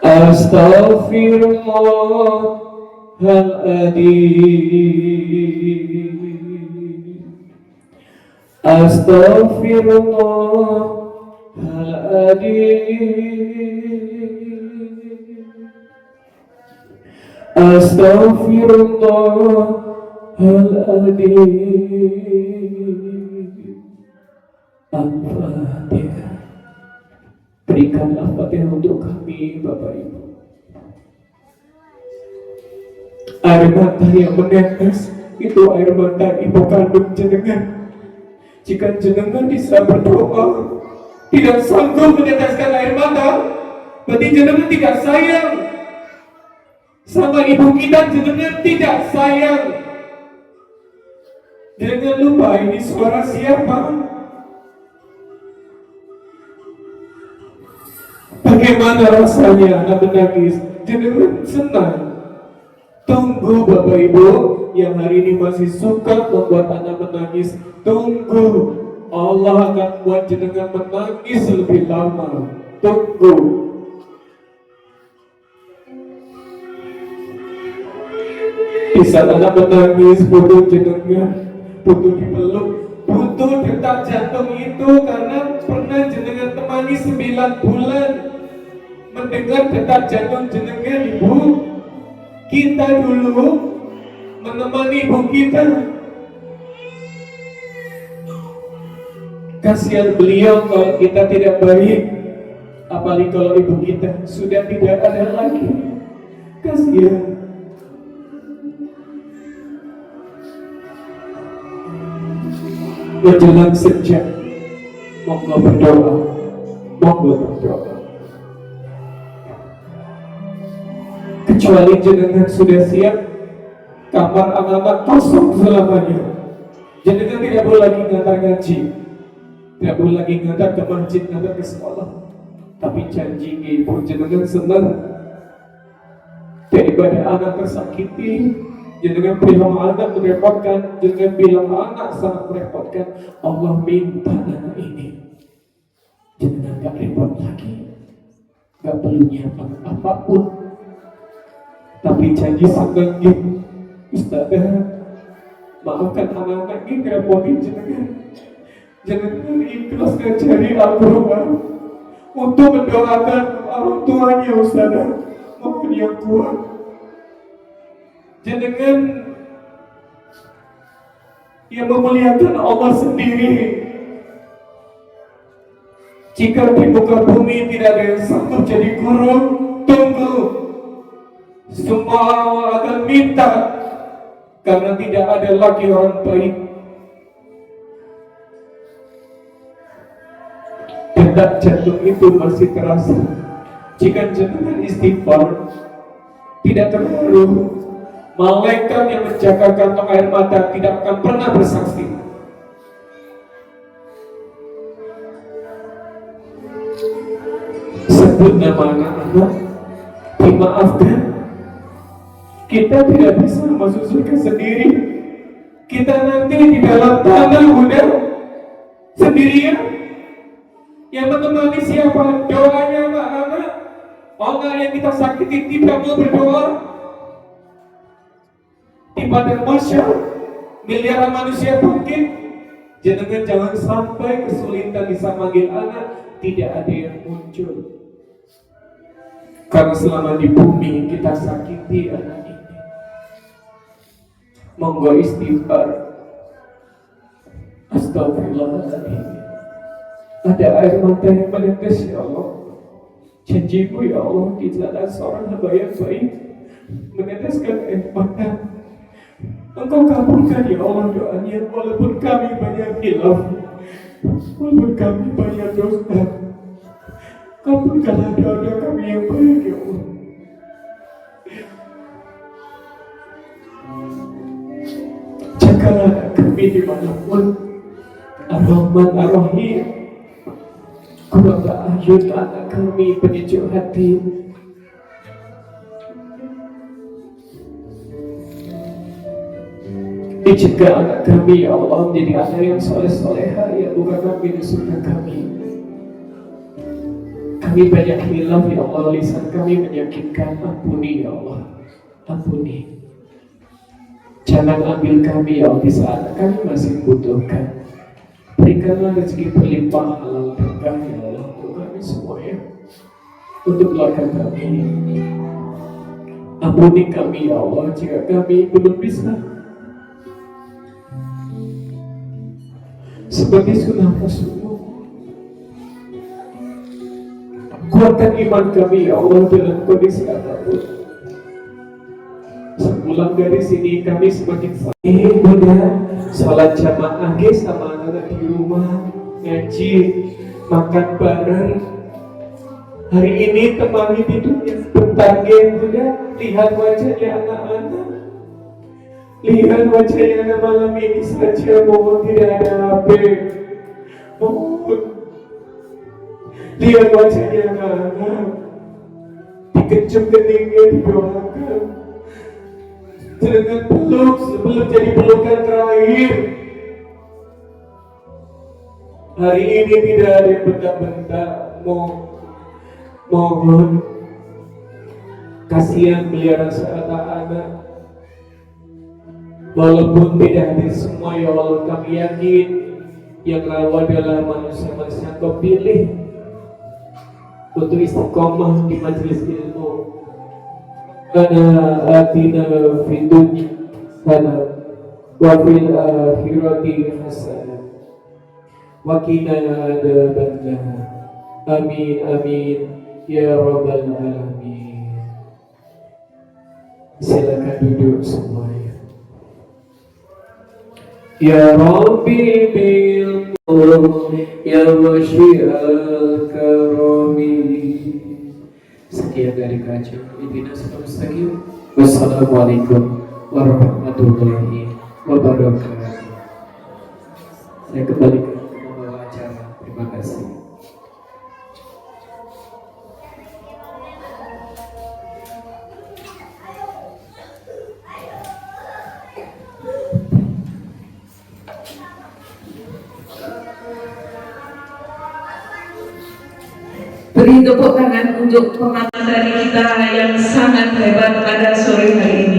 Astaghfirullahaladzim. Astaghfirullahaladzim. Astaghfirullahaladzim. Al-Fatihah. Berikan Al-Fatihah untuk kami, Bapak Ibu. Air mata yang menetes itu air mata ibu kandung jenengan. Jika jenengan bisa berdoa, tidak sanggup meneteskan air mata, berarti jenengan tidak sayang sama ibu kita, jenengan tidak sayang. Jangan lupa ini suara siapa? Bagaimana rasanya anak menangis? Jenengan senang. Tunggu Bapak Ibu yang hari ini masih suka membuat anak menangis. Tunggu, Allah akan buat jenengan menangis lebih lama. Tunggu. Di saat anak menangis, butuh jenengan, butuh dipeluk, butuh detak jantung itu karena pernah jenengan temani 9 bulan. Mendengar detak jantung jenengan, Ibu. Kita dulu menemani ibu kita. Kasihan beliau kalau kita tidak baik, apalagi kalau ibu kita sudah tidak ada lagi. Kasihan. Menjelang senja, monggo berdoa, monggo berdoa. Kecuali jenengan sudah siap, kamar anak-anak kosong selamanya. Jenengan tidak boleh lagi ngantar ngaji, tidak boleh lagi ngantar ke masjid, ngantar ke sekolah. Tapi janji ibu jenengan senang daripada anak tersakiti. Jenengan bilang anak merepotkan, jenengan bilang anak sangat merepotkan. Allah minta anak ini jenengan gak repot lagi, gak perlu nyiapkan apapun. Tapi janji senang gitu, Ustazah, maafkan anak-anak ini ngerepotin jenengan. Jenengan ikhlas ngajari Al-Quran untuk mendoakan orang tuanya, Ustazah. Maafkan yang kuat. Jenengan yang memuliakan Allah sendiri. Jika di muka bumi tidak ada yang sanggup jadi guru, tunggu. Semua akan minta karena tidak ada lagi orang baik. Detak jantung itu masih terasa jika jenengan istighfar. Tidak terlalu, malaikat yang menjaga kantong air mata tidak akan pernah bersaksi. Sebut nama anak-anak, dimaafkan. Kita tidak bisa masuk surga sendiri. Kita nanti di dalam tanah Bunda sendirian. Yang menemani siapa? Doanya anak-anak. Orang yang kita sakiti tidak mau berdoa. Di padang mahsyar miliaran manusia bangkit. Jangan sampai kesulitan bisa manggil anak, tidak ada yang muncul. Karena selama di bumi kita sakiti anak ini. Monggo istighfar. Astagfirullahaladzim. Ada air mata yang menetes, ya Allah. Janjimu ya Allah, di jalan seorang hamba yang baik meneteskan air mata. Engkau kabulkan ya Allah doanya, walaupun kami banyak hilaf, walaupun kami banyak dosa. Kabulkanlah doa kami yang baik ya Allah. Jagalah kami dimanapun. Ar-Rahman Ar-Rahim. Kuranglah ayun anak kami penyejuk hati. Dijaga anak kami ya Allah menjadi anak yang soleh-soleha, ya bukan kami di surga kami. Kami banyak hilaf ya Allah, lisan kami menyakitkan. Ampuni ya Allah, ampuni. Jangan ambil kami ya Allah di saat kami masih membutuhkan. Berikanlah rezeki berlimpah halal berkah ya Allah untuk kami semuanya, untuk keluarga kami. Ampuni kami ya Allah jika kami belum bisa seperti sunnah Rasulullah. Kuatkan iman kami ya Allah dalam kondisi apapun. Sepulang dari sini kami semakin sakit Bunda. Salat jamaah sama anak di rumah, ngaji, makan bareng. Hari ini temani tidurnya bentar Bunda. Lihat wajahnya anak-anak. Lihat wajahnya anak malam ini saja. Mohon tidak ada HP. Mohon lihat wajahnya anak-anak. Dikejut keningnya, didoakan. Dengan peluk sebelum jadi pelukan terakhir. Hari ini tidak ada yang bentak-bentak. Mohon kasihan pelihara anak-anak. Walaupun tidak hadir semua ya Allah, kami yakin yang rawat adalah manusia-manusia Kau pilih untuk istiqomah di majelis ilmu. Ana atina fid dunya hasanah wa fil akhirati hasanah wa qina adzabannar. Amin amin ya rabbal alamin. Silakan duduk semuanya. Ya Rabbi bil ya wasyi'al karami. Sekian dari kajian Ihdinas Siratal Mustaqim. Wassalamualaikum warahmatullahi wabarakatuh. Saya kembalikan ke pembawa acara. Terima kasih. Beri tepuk tangan untuk pemateri kita yang sangat hebat pada sore hari ini.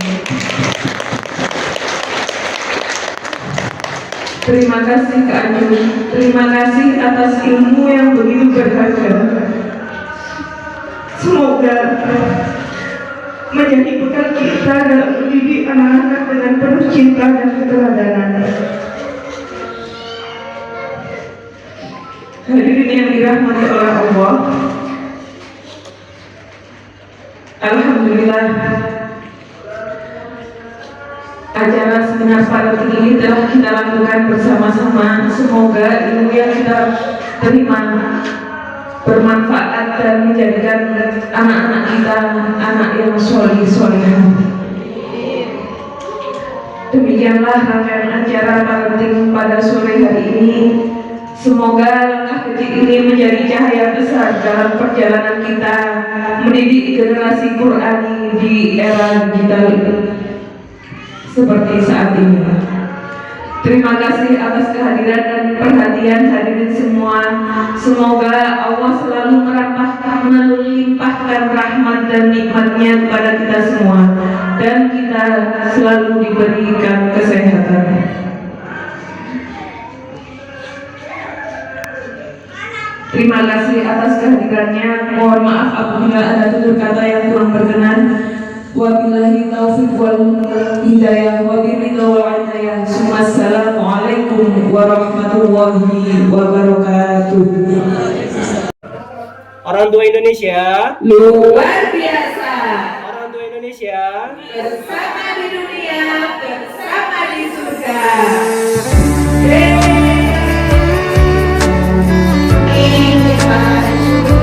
Terima kasih Kak Ayu, terima kasih atas ilmu yang begitu berharga. Semoga menjadi bekal kita dalam mendidik anak-anak dengan penuh cinta dan keteladanan. Hadirin yang dirahmati oleh Allah, alhamdulillah Acara seminar parenting ini telah kita lakukan bersama-sama. Semoga ilmu yang kita terima bermanfaat dan menjadikan anak-anak kita anak yang soleh-solehah. Demikianlah rangkaian acara parenting pada sore hari ini. Semoga langkah kecil ini menjadi cahaya besar dalam perjalanan kita mendidik generasi Qurani di era digital seperti saat ini. Terima kasih atas kehadiran dan perhatian hadirin semua. Semoga Allah selalu melimpahkan rahmat dan nikmatnya kepada kita semua, dan kita selalu diberikan kesehatan. Terima kasih atas kehadirannya. Mohon maaf apabila ada tutur kata yang kurang berkenan. Wabillahi taufiq wal hidayah wabillahi wal hidayah. Assalamualaikum warahmatullahi wabarakatuh. Orang tua Indonesia luar biasa. Orang tua Indonesia bersama di dunia, bersama di surga.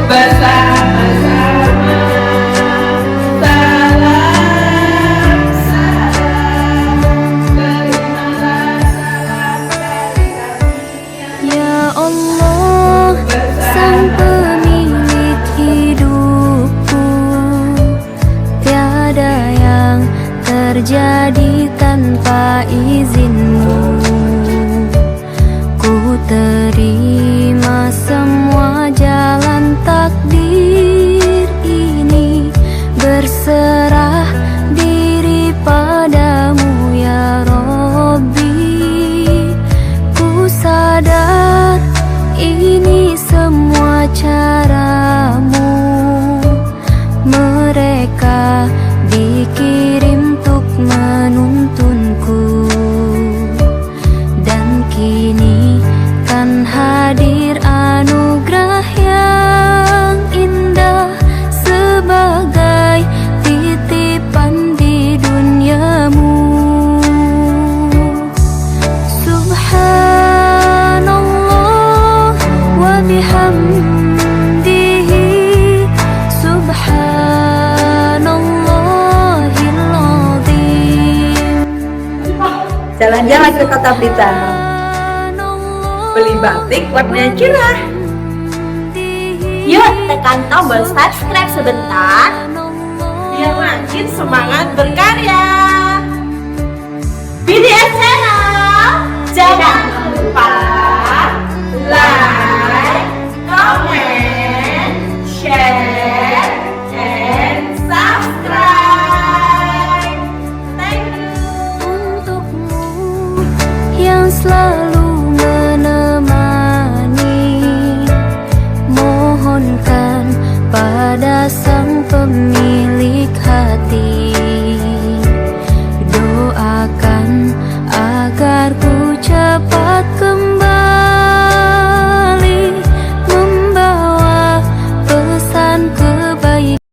Bersama-sama. Salam, salam. Terimalah salam dari kami. Ya Allah, Sang Pemilik hidupku, tiada yang terjadi tanpa izin-Mu. Ku terima semua jalan takdir ini, berserah diri padamu ya Rabbi. Ku sadar ini semua caramu, mereka dikirim untuk menuntunku, dan kini kan hadir anugerah yang indah sebagai titipan di duniamu. Subhanallah wa bihamdihi, subhanallahil azim. Jalan-jalan ke Kota Blitar, beli batik warnanya cerah. Yuk tekan tombol subscribe sebentar biar makin semangat berkarya. BDS Channel, jangan lupa like, comment, share, and subscribe. Thank you. Untukmu yang selalu